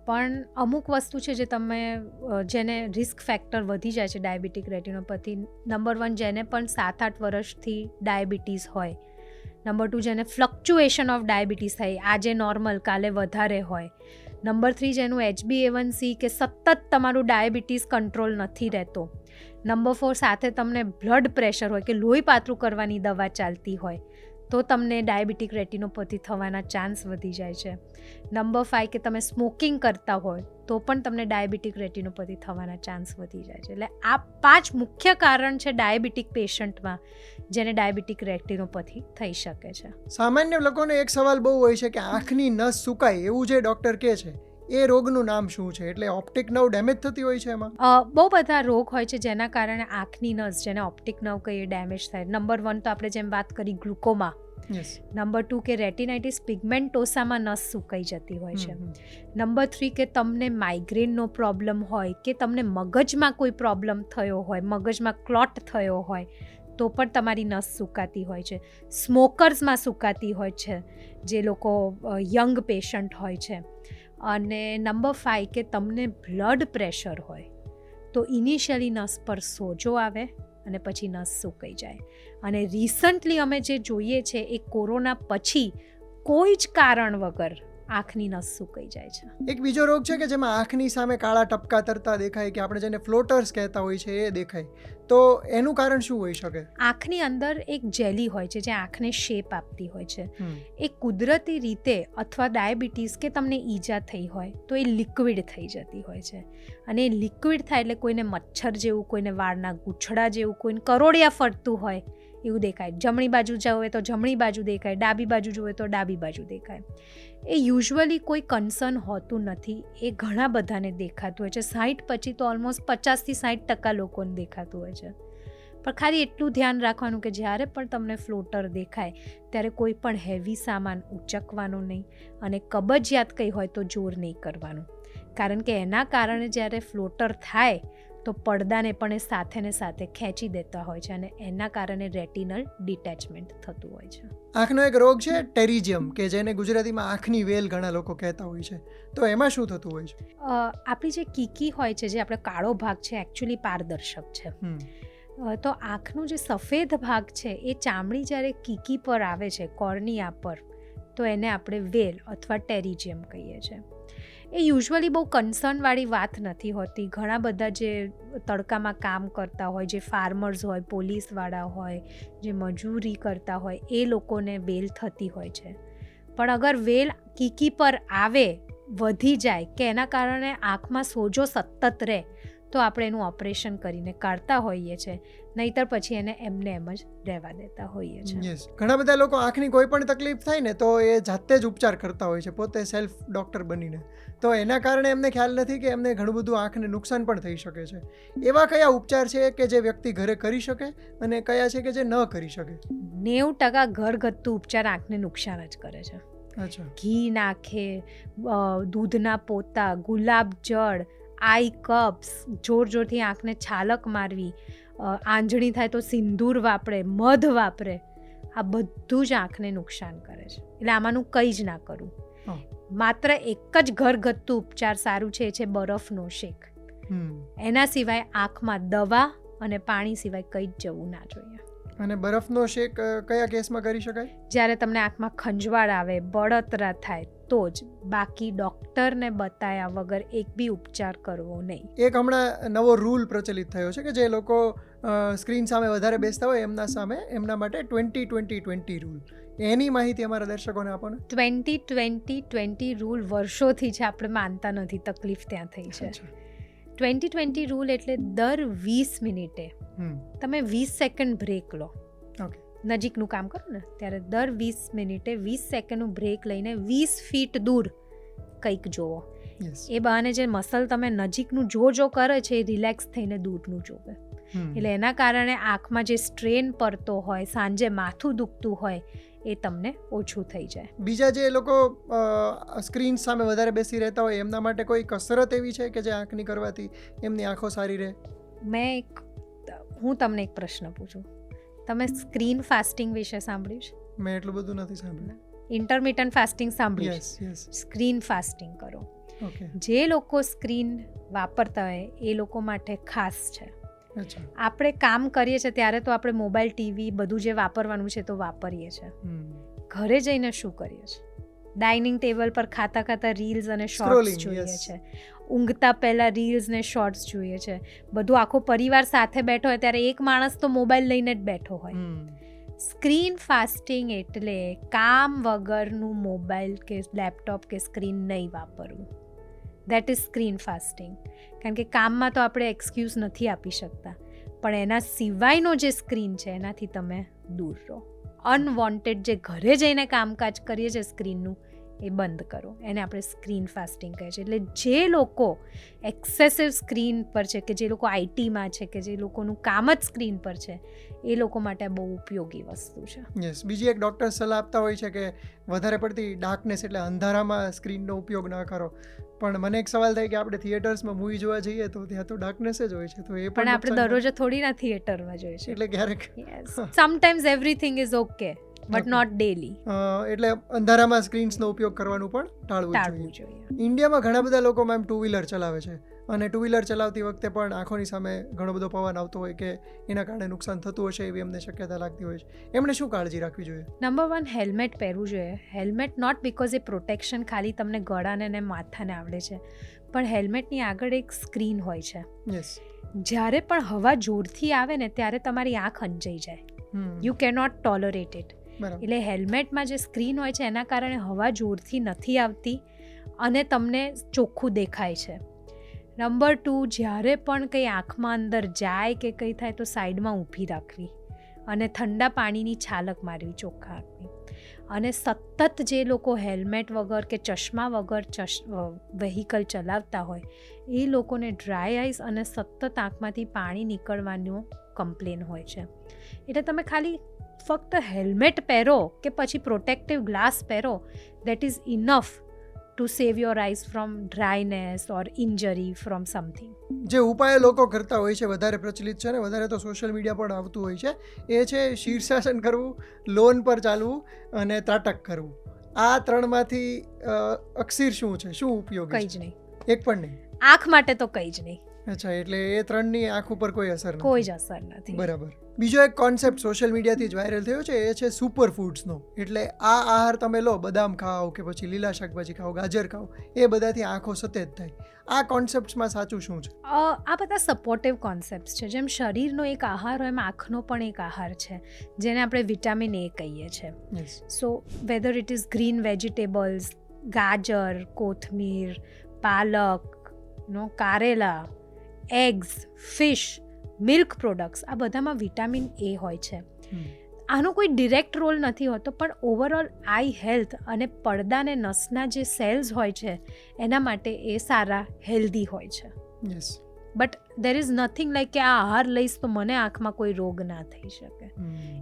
પણ અમુક વસ્તુ છે જે તમે જેને રિસ્ક ફેક્ટર વધી જાય છે ડાયાબિટીક રેટિનોપેથી. નંબર 1, જેને પણ 7-8 વર્ષથી ડાયાબિટીસ હોય નંબર 2 જેને ફ્લક્ચ્યુએશન ઓફ ડાયાબિટીસ થાય, આજે નોર્મલ કાલે વધારે હોય. નંબર 3 જેનું HbA1c કે સતત તમારું ડાયાબિટીસ કંટ્રોલ નથી રહેતો. નંબર 4 સાથે તમને બ્લડ પ્રેશર હોય કે લોહી પાતળું કરવાની દવા ચાલતી હોય તો તમને ડાયાબિટીક રેટિનોપેથી થવાના ચાન્સ વધી જાય છે. નંબર 5 કે તમે સ્મોકિંગ કરતા હોય તો પણ તમને ડાયાબિટીક રેટિનોપેથી થવાના ચાન્સ વધી જાય છે. એટલે આ 5 મુખ્ય કારણ છે ડાયાબિટીક પેશન્ટમાં જેને ડાયાબિટીક રેટિનોપેથી થઈ શકે છે. સામાન્ય લોકોને એક સવાલ બહુ હોય છે કે આંખની નસ સુકાય એવું જે ડૉક્ટર કહે છે એ રોગનું નામ શું છે? એટલે ઓપ્ટિક નર્વ ડેમેજ થતી હોય છે એમાં? બહુ બધા રોગ હોય છે જેના કારણે આંખની નસ, જેને ઓપ્ટિક નર્વ કહીએ, ડેમેજ થાય. નંબર 1 તો આપણે જેમ વાત કરી ગ્લુકોમા. યસ. નંબર 2 કે રેટિનાઇટિસ પિગમેન્ટોસામાં નસ સુકાઈ જતી હોય છે. નંબર 3 કે તમને માઇગ્રેનનો પ્રોબ્લેમ હોય કે તમને મગજમાં કોઈ પ્રોબ્લેમ થયો હોય, મગજમાં ક્લોટ થયો હોય તો પણ તમારી નસ સુકાતી હોય છે. સ્મોકર્સમાં સુકાતી હોય છે, જે લોકો યંગ પેશન્ટ હોય છે. અને નંબર 5 કે તમને બ્લડ પ્રેશર હોય તો ઇનિશિયલી નસ પર સોજો આવે અને પછી નસ સુકાઈ જાય. અને રિસન્ટલી અમે જે જોઈએ છે એ કોરોના પછી કોઈ જ કારણ વગર આંખની નસ સુકાઈ જાય છે. એક બીજો રોગ છે કે જેમાં આંખની સામે કાળા ટપકા તરતા દેખાય કે આપણે જેને ફ્લોટર્સ કહેતા હોય છે એ દેખાય, તો એનું કારણ શું હોઈ શકે? આંખની અંદર એક જેલી હોય છે જે આંખને શેપ આપતી હોય છે. એ કુદરતી રીતે અથવા ડાયાબિટીસ કે તમને ઈજા થઈ હોય તો એ લિક્વિડ થઈ જતી હોય છે. અને એ લિક્વિડ થાય એટલે કોઈને મચ્છર જેવું, કોઈને વાળના ગૂંછડા જેવું, કોઈને કરોડિયા ફરતું હોય એવું દેખાય. જમણી બાજુ જુએ તો જમણી બાજુ દેખાય, ડાબી બાજુ જુએ તો ડાબી બાજુ દેખાય. એ યુઝ્યુઅલી કોઈ કન્સર્ન હોતું નથી. એ ઘણા બધાને દેખાતું હોય છે. 60 પછી તો ઓલમોસ્ટ 50-60% લોકોને દેખાતું હોય છે. પણ ખાલી એટલું ધ્યાન રાખવાનું કે જ્યારે પણ તમને ફ્લોટર દેખાય ત્યારે કોઈ પણ હેવી સામાન ઉચકવાનો નહીં અને કબજિયાત કંઈ હોય તો જોર નહીં કરવાનું. કારણ કે એના કારણે જ્યારે ફ્લોટર થાય તો પડદાને પણ એ સાથે ને સાથે ખેંચી દેતા હોય છે અને એના કારણે રેટિનલ ડિટેચમેન્ટ થતું હોય છે. આંખનો એક રોગ છે ટેરિજિયમ, કે જેને ગુજરાતીમાં આંખની વેલ ઘણા લોકો કહેતા હોય છે, તો એમાં શું થતું હોય છે? આપણી જે કીકી હોય છે, જે આપણો કાળો ભાગ છે, એકચ્યુઅલી પારદર્શક છે. તો આંખનો જે સફેદ ભાગ છે એ ચામડી જ્યારે કીકી પર આવે છે, કોર્નિયા પર, તો એને આપણે વેલ અથવા ટેરિજિયમ કહીએ છીએ. એ યુઝ્યુઅલી બહુ કન્સર્નવાળી વાત નથી હોતી. ઘણા બધા જે તડકામાં કામ કરતા હોય, જે ફાર્મર્સ હોય, પોલીસવાળા હોય, જે મજૂરી કરતા હોય, એ લોકોને વેલ થતી હોય છે. પણ અગર વેલ કીકી પર આવે, વધી જાય કે એના કારણે આંખમાં સોજો સતત રહે તો આપણે એનું ઓપરેશન કરીને કાઢતા હોઈએ છીએ, નહીતર પછી એને એમને એમ જ રહેવા દેતા હોઈએ છીએ. યસ. ઘણા બધા લોકો આંખની કોઈ પણ તકલીફ થાય ને તો એ જાતે જ ઉપચાર કરતા હોય છે, પોતે સેલ્ફ ડૉક્ટર બનીને. તો એના કારણે એમને ખ્યાલ નથી કે એમને ઘણું બધું આંખને નુકસાન પણ થઈ શકે છે. એવા કયા ઉપચાર છે કે જે વ્યક્તિ ઘરે કરી શકે અને કયા છે કે જે ન કરી શકે? 90% ઘરગથ્થુ ઉપચાર આંખને નુકસાન જ કરે છે. અચ્છા. ઘી નાખે, દૂધના પોતા, ગુલાબ જળ, આઈ કપ્સ, જોર જોરથી આંખને છાલક મારવી, આંજણી થાય તો સિંદૂર વાપરે, મધ વાપરે, આ બધું જ આંખને નુકસાન કરે છે. એટલે આમાંનું કંઈ જ ના કરવું. માત્ર એક જ ઘરગથ્થુ ઉપચાર સારું છે, એ છે બરફનો શેક. એના સિવાય આંખમાં દવા અને પાણી સિવાય કંઈ જ જવું ના જોઈએ. અને બરફનો શેક કયા કેસમાં કરી શકાય? જ્યારે તમને આંખમાં ખંજવાળ આવે, બળતરા થાય તો જ. બાકી ડૉક્ટરને બતાવ્યા વગર એક બી ઉપચાર કરવો નહીં. એક હમણાં નવો રૂલ પ્રચલિત થયો છે કે જે લોકો સ્ક્રીન સામે વધારે બેસતા હોય એમના માટે 20-20-20 રૂલ. એની માહિતી અમારા દર્શકોને આપો ને. 20-20-20 રૂલ વર્ષોથી છે, આપણે માનતા નથી, તકલીફ ત્યાં થઈ છે. 20-20 રૂલ એટલે દર 20 મિનિટે તમે 20 સેકન્ડ બ્રેક લો. ઓકે. નજીકનું કામ કરો ને ત્યારે દર 20 મિનિટે 20 સેકન્ડનું બ્રેક લઈને 20 ફીટ દૂર કંઈક જોવો. એ બહાને જે મસલ તમે નજીકનું જો કરે છે એ રિલેક્સ થઈને દૂરનું જોવે. એટલે એના કારણે આંખમાં જે સ્ટ્રેન પડતો હોય, સાંજે માથું દુખતું હોય, એ તમને ઓછું થઈ જાય. બીજા જે લોકો સ્ક્રીન સામે વધારે બેસી રહેતા હોય એમના માટે કોઈ કસરત એવી છે કે જે આંખની કરવાથી એમની આંખો સારી રહે? હું તમને એક પ્રશ્ન પૂછું, તમે સ્ક્રીન ફાસ્ટિંગ વિશે સાંભળ્યું છે? મેં એટલું બધું નથી સાંભળ્યું. ઇન્ટરમિટન્ટ ફાસ્ટિંગ સાંભળ્યું છે? સ્ક્રીન ફાસ્ટિંગ કરો. જે લોકો સ્ક્રીન વાપરતા હોય એ લોકો માટે ખાસ છે. અચ્છા. આપણે કામ કરીએ છીએ ત્યારે તો આપણે મોબાઈલ, ટીવી બધું જે વાપરવાનું છે તો વાપરીએ છીએ. ઘરે જઈને શું કરીએ છીએ? ડાઇનિંગ ટેબલ પર ખાતા ખાતા રીલ્સ અને શોર્ટ્સ Scrolling, જોઈએ yes. છે. ઊંઘતા પહેલાં રીલ્સ ને શોર્ટ્સ જોઈએ છે. બધું આખો પરિવાર સાથે બેઠો હોય ત્યારે એક માણસ તો મોબાઈલ લઈને જ બેઠો હોય. સ્ક્રીન ફાસ્ટિંગ એટલે કામ વગરનું મોબાઈલ કે લેપટોપ કે સ્ક્રીન નહીં વાપરવું. That is screen fasting. કારણ કે કામમાં તો આપણે એક્સક્યુઝ નથી આપી શકતા, પણ એના સિવાયનો જે સ્ક્રીન છે એનાથી તમે દૂર રહો. અનવોન્ટેડ જે ઘરે જઈને કામકાજ કરીએ છીએ સ્ક્રીનનું એ બંધ કરો. એને આપણે સ્ક્રીન ફાસ્ટિંગ કહે છે. એટલે જે લોકો એક્સેસિવ સ્ક્રીન પર છે, કે જે લોકો આઈટીમાં છે, કે જે લોકોનું કામ જ સ્ક્રીન પર છે, એ લોકો માટે બહુ ઉપયોગી વસ્તુ છે. યસ. બીજી એક ડૉક્ટર સલાહ આપતા હોય છે કે વધારે પડતી ડાર્કનેસ એટલે અંધારામાં સ્ક્રીનનો ઉપયોગ ન કરો. પણ મને એક સવાલ થાય કે આપણે થિયેટર્સમાં મૂવી જોવા જઈએ તો ત્યાં તો ડાર્કનેસ જ હોય છે, તો એ પણ આપણે નુકસાન દરરોજ થોડી ના થિયેટરમાં જોઈએ છે. એટલે ક્યારેક sometimes everything is okay but not daily. એટલે અંધારામાં સ્ક્રીન્સનો ઉપયોગ કરવાનું પણ ટાળવું ટાળવું જોઈએ. જોઈએ. ઇન્ડિયામાં ઘણા બધા લોકોમાં એમ ટુ વ્હીલર ચલાવે છે, અને ટુ વ્હીલર ચલાવતી વખતે પણ આંખોની સામે ઘણો બધો પવન આવતો હોય કે એના કારણે નુકસાન થતું હશે એવી એમને શક્યતા લાગતી હોય છે. એમણે શું કાળજી રાખવી જોઈએ? નંબર 1, હેલ્મેટ પહેરવું જોઈએ. Helmet not because a protection ખાલી તમને ગળાને ને માથાને આવડે છે, પણ હેલ્મેટની આગળ એક સ્ક્રીન હોય છે. યસ. જ્યારે પણ હવા જોરથી આવે ને ત્યારે તમારી આંખ અંજાઈ જાય. You cannot tolerate it. બરાબર. એટલે હેલ્મેટમાં જે સ્ક્રીન હોય છે એના કારણે હવા જોરથી નથી આવતી અને તમને ચોખ્ખું દેખાય છે. નંબર 2, જ્યારે પણ કંઈ આંખમાં અંદર જાય કે કંઈ થાય તો સાઈડમાં ઊભી રાખવી અને ઠંડા પાણીની છાલક મારવી ચોખ્ખા આંખની. અને સતત જે લોકો હેલ્મેટ વગર કે ચશ્મા વગર વેહિકલ ચલાવતા હોય એ લોકોને ડ્રાય આઈસ અને સતત આંખમાંથી પાણી નીકળવાનો કમ્પ્લેન હોય છે. એટલે તમે ખાલી ફક્ત હેલ્મેટ પહેરો કે પછી પ્રોટેક્ટિવ ગ્લાસ પહેરો, that is enough to save your eyes from dryness or injury from something. જે ઉપાય લોકો કરતા હોય છે વધારે પ્રચલિત છે ને વધારે તો સોશિયલ મીડિયા પણ આવતું હોય છે, એ છે શીર્ષાસન કરવું, લોન પર ચાલવું અને ત્રાટક કરવું. આ ત્રણમાંથી અક્ષીર શું છે, શું ઉપયોગ? કંઈ જ નહીં. એક પણ નહીં. આંખ માટે તો કંઈ જ નહીં. અચ્છા, એટલે એ ત્રણની આંખ ઉપર કોઈ અસર નથી. કોઈ જ અસર નથી. બરાબર. બીજો એક કોન્સેપ્ટ સોશિયલ મીડિયાથી જ વાયરલ થયો છે, એ છે સુપર ફૂડ્સનો. એટલે આ આહાર તમે લો, બદામ ખાઓ કે પછી લીલા શાકભાજી ખાઓ, ગાજર ખાઓ, એ બધાથી આંખો સતેજ થાય. આ કોન્સેપ્ટ્સમાં સાચું શું છે? આ બધા સપોર્ટિવ કોન્સેપ્ટ્સ છે. જેમ શરીરનો એક આહાર હોય એમ આંખનો પણ એક આહાર છે, જેને આપણે વિટામિન એ કહીએ છીએ. Yes. So weather it is green vegetables, ગાજર, કોથમીર, પાલક, કારેલા, એગ્સ, ફિશ, મિલ્ક પ્રોડક્ટ્સ, આ બધામાં વિટામિન એ હોય છે. આનો કોઈ ડિરેક્ટ રોલ નથી હોતો, પણ ઓવરઓલ આઈ હેલ્થ અને પડદા અને નસના જે સેલ્સ હોય છે એના માટે એ સારા હેલ્ધી હોય છે. Yes. But there is nothing like કે આ આહાર લઈશ તો મને આંખમાં કોઈ રોગ ના થઈ શકે.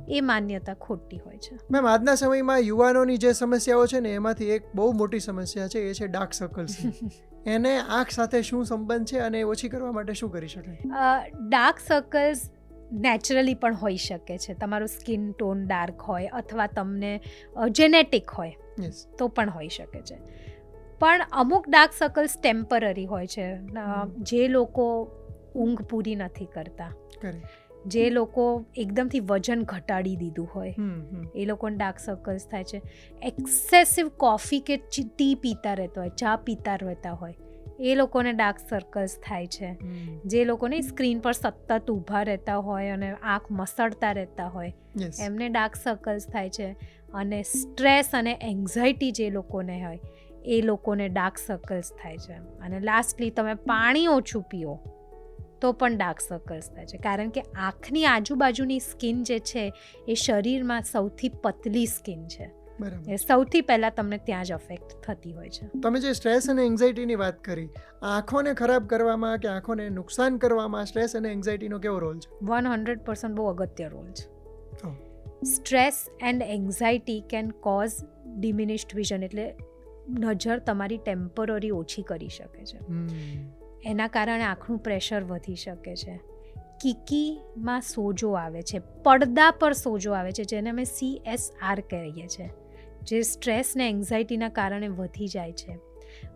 એ માન્યતા ખોટી હોય છે. મેમ, આજના સમયમાં યુવાનોની જે સમસ્યાઓ છે ને એમાંથી એક બહુ મોટી સમસ્યા છે, એ છે ડાર્ક સર્કલ્સ. એને આંખ સાથે શું સંબંધ છે અને ઓછી કરવા માટે શું કરી શકાય? ડાર્ક સર્કલ્સ નેચરલી પણ હોઈ શકે છે. તમારું સ્કિન ટોન ડાર્ક હોય અથવા તમને જેનેટિક હોય યસ. તો પણ હોઈ શકે છે. પણ અમુક ડાર્ક સર્કલ્સ ટેમ્પરરી હોય છે. જે લોકો ઊંઘ પૂરી નથી કરતા, જે લોકો એકદમથી વજન ઘટાડી દીધું હોય, એ લોકોને ડાર્ક સર્કલ્સ થાય છે. એક્સેસિવ કોફી કે ટી પીતા રહેતા હોય, ચા પીતા રહેતા હોય, એ લોકોને ડાર્ક સર્કલ્સ થાય છે. જે લોકોને સ્ક્રીન પર સતત ઊભા રહેતા હોય અને આંખ મસળતા રહેતા હોય, એમને ડાર્ક સર્કલ્સ થાય છે. અને સ્ટ્રેસ અને એન્ઝાયટી જે લોકોને હોય એ લોકોને ડાર્ક સર્કલ્સ થાય છે. અને લાસ્ટલી તમે પાણી ઓછું પીઓ તો પણ ડાર્ક સર્કલ્સ થાય છે. કારણ કે આંખની આજુબાજુની સ્કિન જે છે એ શરીરમાં સૌથી પતલી સ્કિન છે. બરાબર. એ સૌથી પહેલાં તમને ત્યાં જ અફેક્ટ થતી હોય છે. તમે જે સ્ટ્રેસ અને એન્ઝાયટીની વાત કરી, આંખોને ખરાબ કરવામાં કે આંખોને નુકસાન કરવામાં સ્ટ્રેસ અને એન્ઝાયટીનો કેવો રોલ છે? 100% બહુ અગત્ય રોલ છે. Stress and anxiety can cause diminished vision, એટલે નજર તમારી ટેમ્પરરી ઓછી કરી શકે છે. એના કારણે આંખનું પ્રેશર વધી શકે છે. કીકીમાં સોજો આવે છે, પડદા પર સોજો આવે છે, જેને અમે CSR કહીએ છીએ, જે સ્ટ્રેસ ને એન્ઝાયટીના કારણે વધી જાય છે.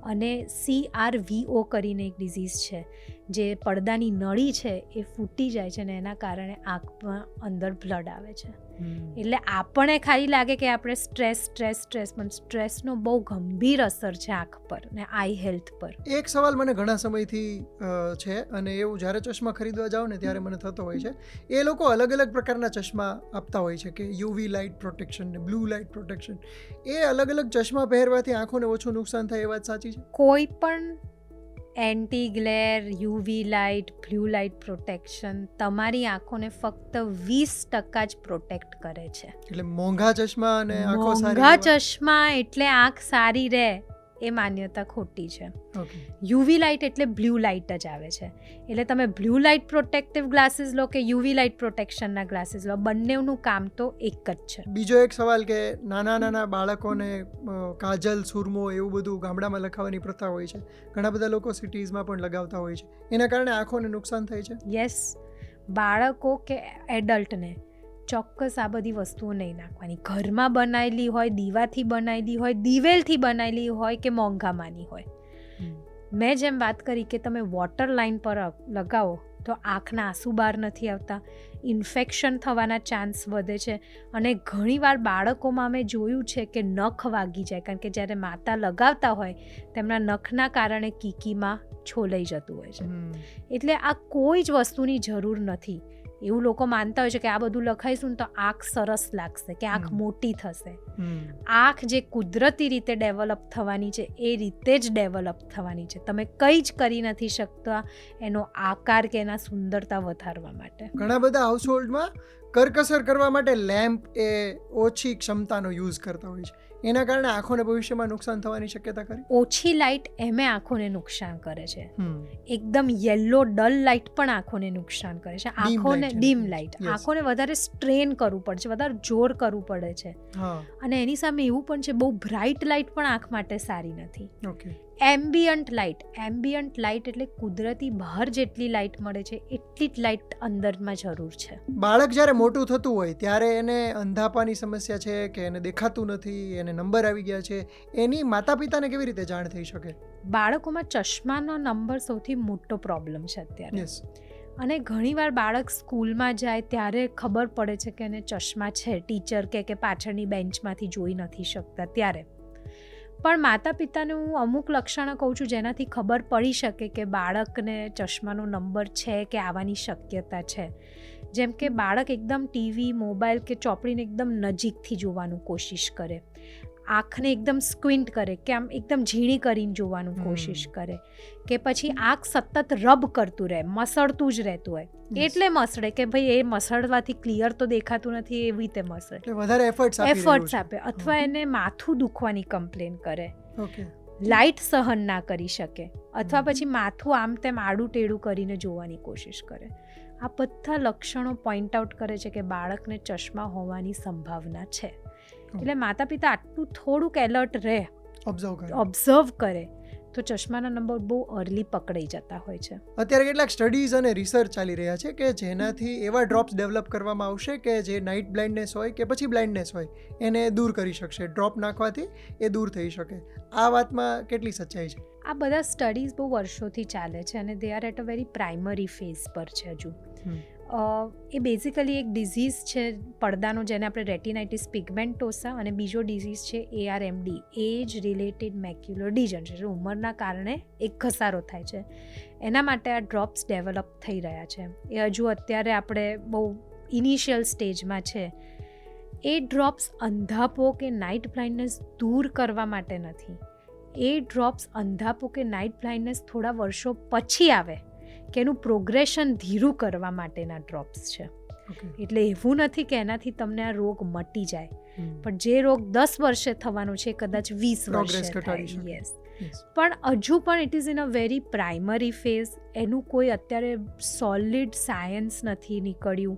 અને CRVO કરીને એક ડિઝીઝ છે, જે પડદાની નળી છે એ ફૂટી જાય છે ને એના કારણે આંખમાં અંદર બ્લડ આવે છે. એટલે આપણને ખાલી લાગે કે આપણે સ્ટ્રેસ પણ સ્ટ્રેસનો બહુ ગંભીર અસર છે આંખ પર ને આઈ હેલ્થ પર. એક સવાલ મને ઘણા સમયથી છે અને એવું જ્યારે ચશ્મા ખરીદવા જાઓ ને ત્યારે મને થતો હોય છે, એ લોકો અલગ અલગ પ્રકારના ચશ્મા આપતા હોય છે કે યુવી લાઇટ પ્રોટેક્શન ને બ્લુ લાઇટ પ્રોટેક્શન. એ અલગ અલગ ચશ્મા પહેરવાથી આંખોને ઓછું નુકસાન થાય એ વાત સાચી છે? કોઈ પણ anti glare, UV light, blue light protection તમારી આંખોને ફક્ત 20% જ પ્રોટેક્ટ કરે છે. એટલે મોંઘા ચશ્મા અને આંખો સારી મોંઘા રહેવા- ચશ્મા એટલે આંખ સારી રહે એ માન્યતા ખોટી છે. ઓકે. યુવી લાઇટ એટલે બ્લુ લાઇટ જ આવે છે. એટલે તમે બ્લુ લાઇટ પ્રોટેક્ટિવ ગ્લાસીસ લો કે યુવી લાઇટ પ્રોટેક્શનના ગ્લાસીસ લો, બંનેનું કામ તો એક જ છે. બીજો એક સવાલ કે નાના નાના બાળકોને કાજલ, સુરમો એવું બધું ગામડામાં લખાવવાની પ્રથા હોય છે, ઘણા બધા લોકો સિટીઝમાં પણ લગાવતા હોય છે, એના કારણે આંખોને નુકસાન થાય છે? યસ, બાળકો કે એડલ્ટને ચોક્કસ આ બધી વસ્તુઓ નહીં નાખવાની. ઘરમાં બનાવેલી હોય, દીવાથી બનાવેલી હોય, દિવેલથી બનાવેલી હોય કે મોંઘામાંની હોય. મેં જેમ વાત કરી કે તમે વોટર લાઇન પર લગાવો તો આંખના આંસુ બહાર નથી આવતા, ઇન્ફેક્શન થવાના ચાન્સ વધે છે અને ઘણીવાર બાળકોમાં મેં જોયું છે કે નખ વાગી જાય, કારણ કે જ્યારે માતા લગાવતા હોય તેમના નખના કારણે કીકીમાં છોલાઈ જતું હોય છે. એટલે આ કોઈ જ વસ્તુની જરૂર નથી. એવું લોકો માનતા હોય છે કે આ બધું લખાઈશું ને તો આંખ સરસ લાગશે, કે આંખ મોટી થશે. આંખ જે કુદરતી રીતે ડેવલપ થવાની છે એ રીતે જ ડેવલપ થવાની છે. તમે કંઈ જ કરી નથી શકતા એનો આકાર કે એના સુંદરતા વધારવા માટે. ઘણા બધા હાઉસહોલ્ડમાં કરકસર કરવા માટે લેમ્પ એ ઓછી ક્ષમતાનો યુઝ કરતા હોય છે, એના કારણે આંખોને ભવિષ્યમાં નુકસાન થવાની શક્યતા ખરી? ઓછી લાઇટ એમે આંખોને નુકસાન કરે છે. એકદમ યલો ડલ લાઇટ પણ આંખોને નુકસાન કરે છે. આંખોને ડીમ લાઇટ આંખોને વધારે સ્ટ્રેન કરવું પડે છે, વધારે જોર કરવું પડે છે. અને એની સામે એવું પણ છે, બહુ બ્રાઇટ લાઇટ પણ આંખ માટે સારી નથી. ઓકે. એમ્બિયન્ટ લાઇટ એટલે કુદરતી બહાર જેટલી લાઇટ મળે છે એટલી જ લાઇટ અંદરમાં જરૂર છે. બાળક જ્યારે મોટું થતું હોય ત્યારે એને અંધાપાની સમસ્યા છે કે એને દેખાતું નથી, એને નંબર આવી ગયા છે, એની માતા પિતાને કેવી રીતે જાણ થઈ શકે? બાળકોમાં ચશ્માનો નંબર સૌથી મોટો પ્રોબ્લેમ છે અત્યારે. અને ઘણીવાર બાળક સ્કૂલમાં જાય ત્યારે ખબર પડે છે કે એને ચશ્મા છે, ટીચર કે પાછળની બેન્ચમાંથી જોઈ નથી શકતા ત્યારે. પણ માતા પિતાને હું અમુક લક્ષણો કહું છું જેનાથી ખબર પડી શકે કે બાળકને ચશ્માનો નંબર છે કે આવવાની શક્યતા છે. જેમ કે બાળક એકદમ ટીવી, મોબાઈલ કે ચોપડીને એકદમ નજીકથી જોવાનું કોશિશ કરે, આંખને એકદમ સ્ક્વિન્ટ કરે કે આમ એકદમ ઝીણી કરીને જોવાનું કોશિશ કરે, કે પછી આંખ સતત રબ કરતું રહે, મસળતું જ રહેતું હોય. એટલે મસળે કે ભાઈ એ મસળવાથી ક્લિયર તો દેખાતું નથી એવી રીતે મસળે, વધારે એફર્ટ્સ આપે. અથવા એને માથું દુખવાની કમ્પ્લેન કરે, લાઇટ સહન ના કરી શકે, અથવા પછી માથું આમ તેમ આડું ટેડું કરીને જોવાની કોશિશ કરે. આ બધા લક્ષણો પોઈન્ટ આઉટ કરે છે કે બાળકને ચશ્મા હોવાની સંભાવના છે. એટલે માતા પિતા આટલું થોડુંક એલર્ટ રહે, ઓબ્ઝર્વ કરે તો ચશ્માના નંબર બહુ અર્લી પકડાઈ જતા હોય છે. અત્યારે કેટલાક સ્ટડીઝ અને રિસર્ચ ચાલી રહ્યા છે કે જેનાથી એવા ડ્રોપ્સ ડેવલપ કરવામાં આવશે કે જે નાઇટ બ્લાઇન્ડનેસ હોય કે પછી બ્લાઇન્ડનેસ હોય એને દૂર કરી શકશે. ડ્રોપ નાખવાથી એ દૂર થઈ શકે. આ વાતમાં કેટલી સચ્ચાઈ છે? આ બધા સ્ટડીઝ બહુ વર્ષોથી ચાલે છે અને they are at a very primary phase પર છે હજુ. એ બેઝિકલી એક ડિઝીઝ છે પડદાનો, જેને આપણે રેટિનાઇટિસ પિગમેન્ટોસા, અને બીજો ડિઝીઝ છે ARMD, એજ રિલેટેડ મેક્યુલર ડિજનરેશન. ઉંમરના કારણે એક ઘસારો થાય છે, એના માટે આ ડ્રોપ્સ ડેવલપ થઈ રહ્યા છે. એ હજુ અત્યારે આપણે બહુ ઇનિશિયલ સ્ટેજમાં છે. એ ડ્રોપ્સ અંધાપો કે નાઇટ બ્લાઇન્ડનેસ દૂર કરવા માટે નથી. એ ડ્રોપ્સ અંધાપો કે નાઇટ બ્લાઇન્ડનેસ થોડા વર્ષો પછી આવે કે એનું પ્રોગ્રેશન ધીરું કરવા માટેના ડ્રોપ્સ છે. એટલે એવું નથી કે એનાથી તમને આ રોગ મટી જાય, પણ જે રોગ 10 વર્ષે થવાનો છે કદાચ 20 વર્ષે થાય. યસ, પણ હજુ પણ it is in a very primary phase. એનું કોઈ અત્યારે સોલિડ સાયન્સ નથી નીકળ્યું,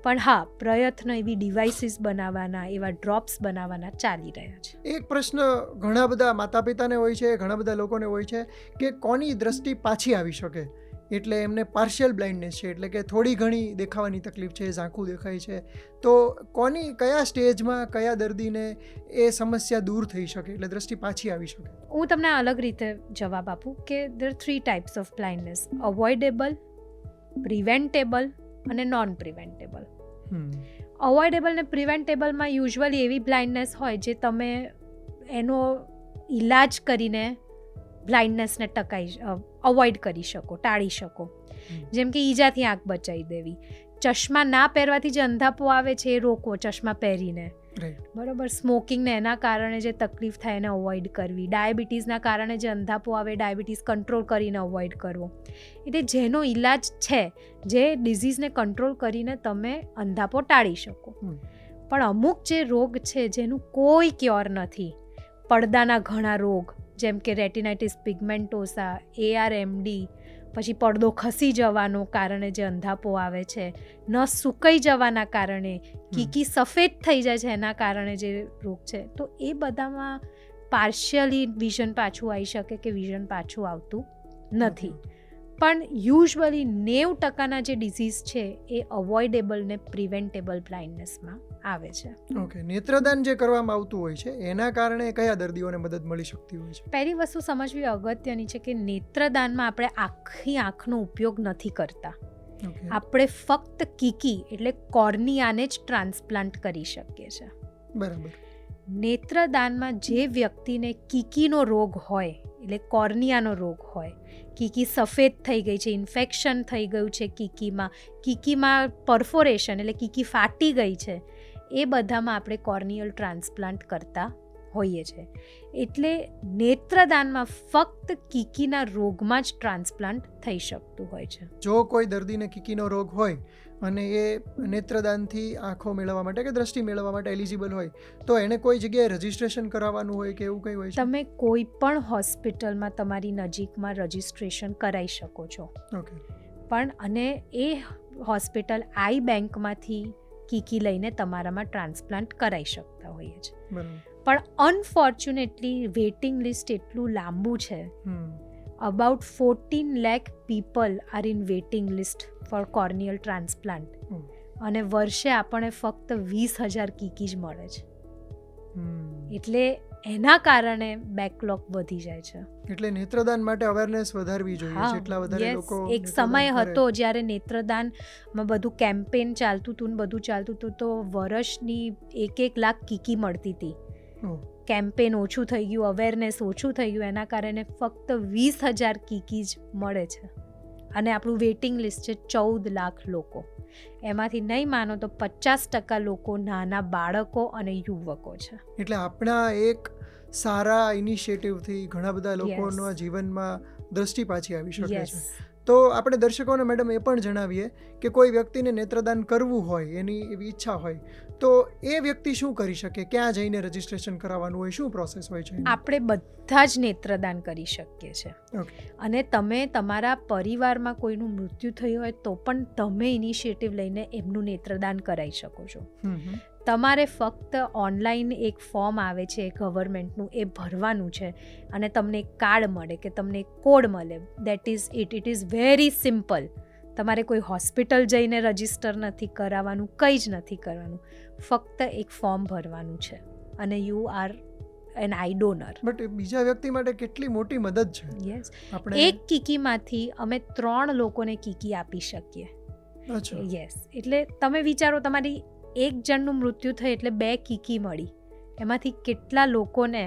પણ હા, પ્રયત્ન એવી ડિવાઇસીસ બનાવવાના, એવા ડ્રોપ્સ બનાવવાના ચાલી રહ્યા છે. એક પ્રશ્ન ઘણા બધા માતા પિતાને હોય છે, ઘણા બધા લોકોને હોય છે કે કોની દ્રષ્ટિ પાછી આવી શકે. એટલે એમને પાર્શિયલ બ્લાઇન્ડનેસ છે, એટલે કે થોડી ઘણી દેખાવાની તકલીફ છે, ઝાંખું દેખાય છે. તો કયા સ્ટેજમાં કયા દર્દીને એ સમસ્યા દૂર થઈ શકે, એટલે દ્રષ્ટિ પાછી આવી શકે? હું તમને અલગ રીતે જવાબ આપું કે there are 3 types of blindness: અવોઇડેબલ, preventable અને નોન પ્રિવેન્ટેબલ. અવોઇડેબલ ને પ્રિવેન્ટેબલમાં યુઝ્યુઅલી એવી બ્લાઇન્ડનેસ હોય જે તમે એનો ઈલાજ કરીને બ્લાઇન્ડનેસને અવોઇડ કરી શકો, ટાળી શકો. જેમ કે ઈજાથી આંખ બચાવી દેવી, ચશ્મા ના પહેરવાથી જે અંધાપો આવે છે એ રોકવો ચશ્મા પહેરીને, બરાબર. સ્મોકિંગને એના કારણે જે તકલીફ થાય એને અવોઇડ કરવી. ડાયાબિટીસના કારણે જે અંધાપો આવે ડાયાબિટીસ કંટ્રોલ કરીને અવોઇડ કરવો. એટલે જેનો ઈલાજ છે, જે ડિઝીઝને કંટ્રોલ કરીને તમે અંધાપો ટાળી શકો. પણ અમુક જે રોગ છે જેનું કોઈ ક્યોર નથી, પડદાના ઘણા રોગ જેમ કે રેટિનાઇટિસ પિગમેન્ટોસા, ARMD, પછી પડદો ખસી જવાનો કારણે જે અંધાપો આવે છે, નસ સુકાઈ જવાના કારણે, કીકી સફેદ થઈ જાય છે એના કારણે જે રોગ છે, તો એ બધામાં પાર્શિયલી વિઝન પાછું આવી શકે કે વિઝન પાછું આવતું નથી. પણ યુઝ્યુઅલી 90% જે ડિઝીઝ છે એ અવોઇડેબલ ને પ્રિવેન્ટેબલ બ્લાઇન્ડનેસમાં આવે છે. ઓકે, નેત્રદાન જે કરવામાં આવતું હોય છે એના કારણે કયા દર્દીઓને મદદ મળી શકતી હોય છે? પહેલી વસ્તુ સમજવી અગત્યની છે કે નેત્રદાનમાં આપણે આખી આંખનો ઉપયોગ નથી કરતા. આપણે ફક્ત કીકી એટલે કોર્નિયાને જ ટ્રાન્સપ્લાન્ટ કરી શકીએ છીએ. બરાબર. નેત્રદાનમાં જે વ્યક્તિને કીકીનો રોગ હોય, એટલે કોર્નિયાનો રોગ હોય, કીકી સફેદ થઈ ગઈ છે, ઇન્ફેક્શન થઈ ગયું છે કીકીમાં પરફોરેશન એટલે કીકી ફાટી ગઈ છે, એ બધામાં આપણે કોર્નિયલ ટ્રાન્સપ્લાન્ટ કરતા હોઈએ છીએ. એટલે નેત્રદાનમાં ફક્ત કીકીના રોગમાં જ ટ્રાન્સપ્લાન્ટ થઈ શકતું હોય છે. જો કોઈ દર્દીને કીકીનો રોગ હોય અને એ નેત્રદાનથી આંખો મેળવવા માટે કે દ્રષ્ટિ મેળવવા માટે એલિજિબલ હોય, તો એને કોઈ જગ્યાએ રજિસ્ટ્રેશન કરાવવાનું હોય કે એવું કંઈ હોય છે? તમે કોઈ પણ હોસ્પિટલમાં તમારી નજીકમાં રજિસ્ટ્રેશન કરાવી શકો છો. ઓકે. પણ અને એ હોસ્પિટલ આઈ બેંકમાંથી કીકી લઈને તમારામાં ટ્રાન્સપ્લાન્ટ કરાવી શકતા હોઈએ છે. પણ અનફોર્ચ્યુનેટલી વેઇટિંગ લિસ્ટ એટલું લાંબુ છે. About 14 lakh people are in waiting list for corneal transplant. અને વર્ષે આપણને ફક્ત 20,000 કીકી જ મળે છે. એટલે એના કારણે બેકલોગ વધી જાય છે. એટલે નેત્રદાન માટે અવેરનેસ વધારવી જોઈએ, જેટલા વધારે લોકો. એક સમય હતો જ્યારે નેત્રદાનમાં બધું કેમ્પેન ચાલતું હતું ને બધું ચાલતું હતું, તો વર્ષની 1 લાખ કીકી મળતી હતી. કેમ્પેન ઓછું થઈ ગયું, અવેરનેસ ઓછું થઈ ગયું, એના કારણે ફક્ત 20,000 કીકી જ મળે છે. અને આપણું વેઇટિંગ લિસ્ટ છે 14 લાખ લોકો. એમાંથી નહીં માનો તો 50% લોકો નાના બાળકો અને યુવકો છે. એટલે આપણા એક સારા ઇનિશિયેટિવથી ઘણા બધા લોકોના જીવનમાં દ્રષ્ટિ પાછી આવી શકે છે. તો આપણે દર્શકોને મેડમ એ પણ જણાવીએ કે કોઈ વ્યક્તિને નેત્રદાન કરવું હોય, એની એવી ઈચ્છા હોય, તો એ વ્યક્તિ શું કરી શકે? ક્યાં જઈને રજિસ્ટ્રેશન કરાવવાનું હોય? શું પ્રોસેસ હોય છે? આપણે બધા જ નેત્રદાન કરી શકીએ છીએ. અને તમે તમારા પરિવારમાં કોઈનું મૃત્યુ થયું હોય તો પણ તમે ઇનિશિયેટિવ લઈને એમનું નેત્રદાન કરાવી શકો છો. તમારે ફક્ત ઓનલાઈન એક ફોર્મ આવે છે ગવર્મેન્ટનું, એ ભરવાનું છે અને તમને એક કાર્ડ મળે કે તમને એક કોડ મળે. That is it is very simple. તમારે કોઈ હોસ્પિટલ જઈને રજિસ્ટર નથી કરાવવાનું, કંઈ જ નથી કરવાનું. ફક્ત એક ફોર્મ ભરવાનું છે અને you are an eye donor. But બીજા વ્યક્તિ માટે કેટલી મોટી મદદ છે. યસ, એક કીકીમાંથી અમે 3 લોકોને કીકી આપી શકીએ. યસ, એટલે તમે વિચારો, તમારી એક જણનું મૃત્યુ થઈ એટલે 2 કીકી મળી, એમાંથી કેટલા લોકોને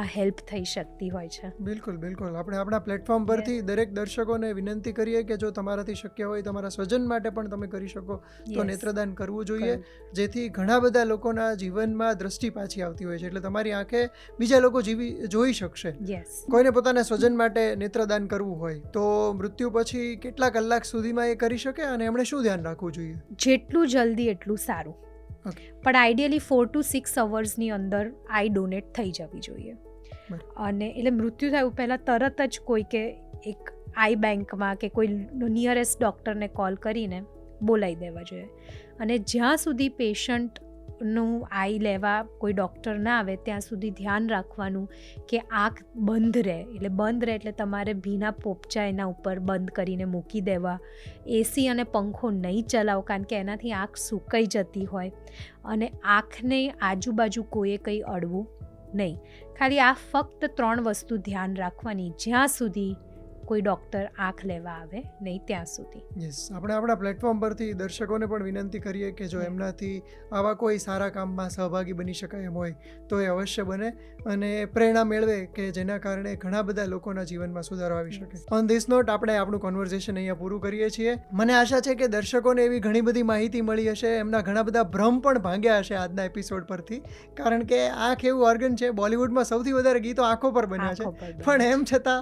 આ હેલ્પ થઈ શકતી હોય છે. બિલકુલ બિલકુલ. આપણે આપણા પ્લેટફોર્મ પરથી દરેક દર્શકોને વિનંતી કરીએ કે જો તમારાથી શક્ય હોય, તમારા સ્વજન માટે પણ તમે કરી શકો તો નેત્રદાન કરવું જોઈએ, જેથી ઘણા બધા લોકોના જીવનમાં દ્રષ્ટિ પાછી આવતી હોય છે. એટલે તમારી આંખે બીજા લોકો જોઈ શકશે. કોઈને પોતાના સ્વજન માટે નેત્રદાન કરવું હોય તો મૃત્યુ પછી કેટલા કલાક સુધીમાં એ કરી શકે અને એમણે શું ધ્યાન રાખવું જોઈએ? જેટલું જલ્દી એટલું સારું. પણ આઈડિયલી 4 to 6 અવર્સની અંદર આઈ ડોનેટ થઈ જવી જોઈએ. અને એટલે મૃત્યુ થયું પહેલાં તરત જ કોઈ કે એક આઈ બેંકમાં કે કોઈ નિયરેસ્ટ ડૉક્ટરને કોલ કરીને બોલાવી દેવા જોઈએ. અને જ્યાં સુધી પેશન્ટ આંખનું આઈ લેવા કોઈ ડૉક્ટર ના આવે ત્યાં સુધી ધ્યાન રાખવાનું કે આંખ બંધ રહે. એટલે બંધ રહે એટલે તમારે ભીના પોપચા એના ઉપર બંધ કરીને મૂકી દેવા. એસી અને પંખો નહીં ચલાવો કારણ કે એનાથી આંખ સૂકાઈ જતી હોય. અને આંખને આજુબાજુ કોઈએ કંઈ અડવું નહીં. ખાલી આ ફક્ત 3 વસ્તુ ધ્યાન રાખવાની જ્યાં સુધી કોઈ ડૉક્ટર આંખ લેવા આવે નહીં ત્યાં સુધી. યસ, આપણે આપણા પ્લેટફોર્મ પરથી દર્શકોને પણ વિનંતી કરીએ કે જો એમનાથી આવા કોઈ સારા કામમાં સહભાગી બની શકાય એમ હોય તો એ અવશ્ય બને અને પ્રેરણા મેળવે કે જેના કારણે ઘણા બધા લોકોના જીવનમાં સુધારો આવી શકે. ઓન ધીસ નોટ આપણે આપણું કોન્વર્ઝેશન અહીંયા પૂરું કરીએ છીએ. મને આશા છે કે દર્શકોને એવી ઘણી બધી માહિતી મળી હશે, એમના ઘણા બધા ભ્રમ પણ ભાંગ્યા હશે આજના એપિસોડ પરથી. કારણ કે આંખ એવું ઓર્ગન છે, બોલિવૂડમાં સૌથી વધારે ગીતો આંખો પર બન્યા છે, પણ એમ છતાં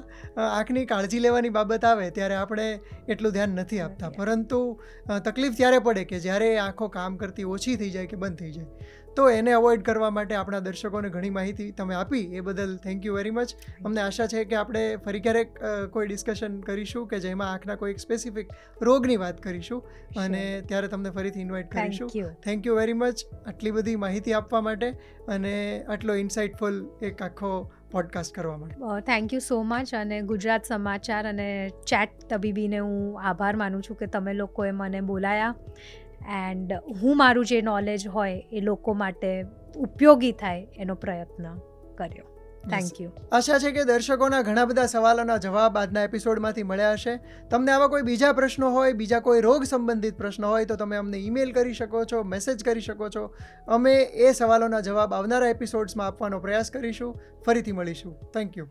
આંખની કાળજી લેવાની બાબત આવે ત્યારે આપણે એટલું ધ્યાન નથી આપતા. પરંતુ તકલીફ ત્યારે પડે કે જ્યારે આંખો કામ કરતી ઓછી થઈ જાય કે બંધ થઈ જાય. તો એને અવોઇડ કરવા માટે આપણા દર્શકોને ઘણી માહિતી તમે આપી એ બદલ થેન્ક યુ વેરી મચ. અમને આશા છે કે આપણે ફરી ક્યારેક કોઈ ડિસ્કશન કરીશું કે જેમાં આંખના કોઈ સ્પેસિફિક રોગની વાત કરીશું અને ત્યારે તમને ફરીથી ઇન્વાઇટ કરીશું. થેન્ક યુ વેરી મચ આટલી બધી માહિતી આપવા માટે અને આટલો ઇન્સાઇટફુલ એક આખો પોડકાસ્ટ કરવા માટે. Thank you so much. અને ગુજરાત સમાચાર અને ચેટ તબીબીને હું આભાર માનું છું કે તમે લોકોએ મને બોલાયા એન્ડ હું મારું જે નોલેજ હોય એ લોકો માટે ઉપયોગી થાય એનો પ્રયત્ન કર્યો. Thank you. આશા છે કે દર્શકોના ઘણા બધા સવાલોના જવાબ આજના એપિસોડમાંથી મળ્યા હશે. તમને આવા કોઈ બીજા પ્રશ્નો હોય, બીજા કોઈ રોગ સંબંધિત પ્રશ્નો હોય તો તમે અમને ઈમેલ કરી શકો છો, મેસેજ કરી શકો છો. અમે એ સવાલોના જવાબ આવનારા એપિસોડ્સમાં આપવાનો પ્રયાસ કરીશું. ફરીથી મળીશું. Thank you.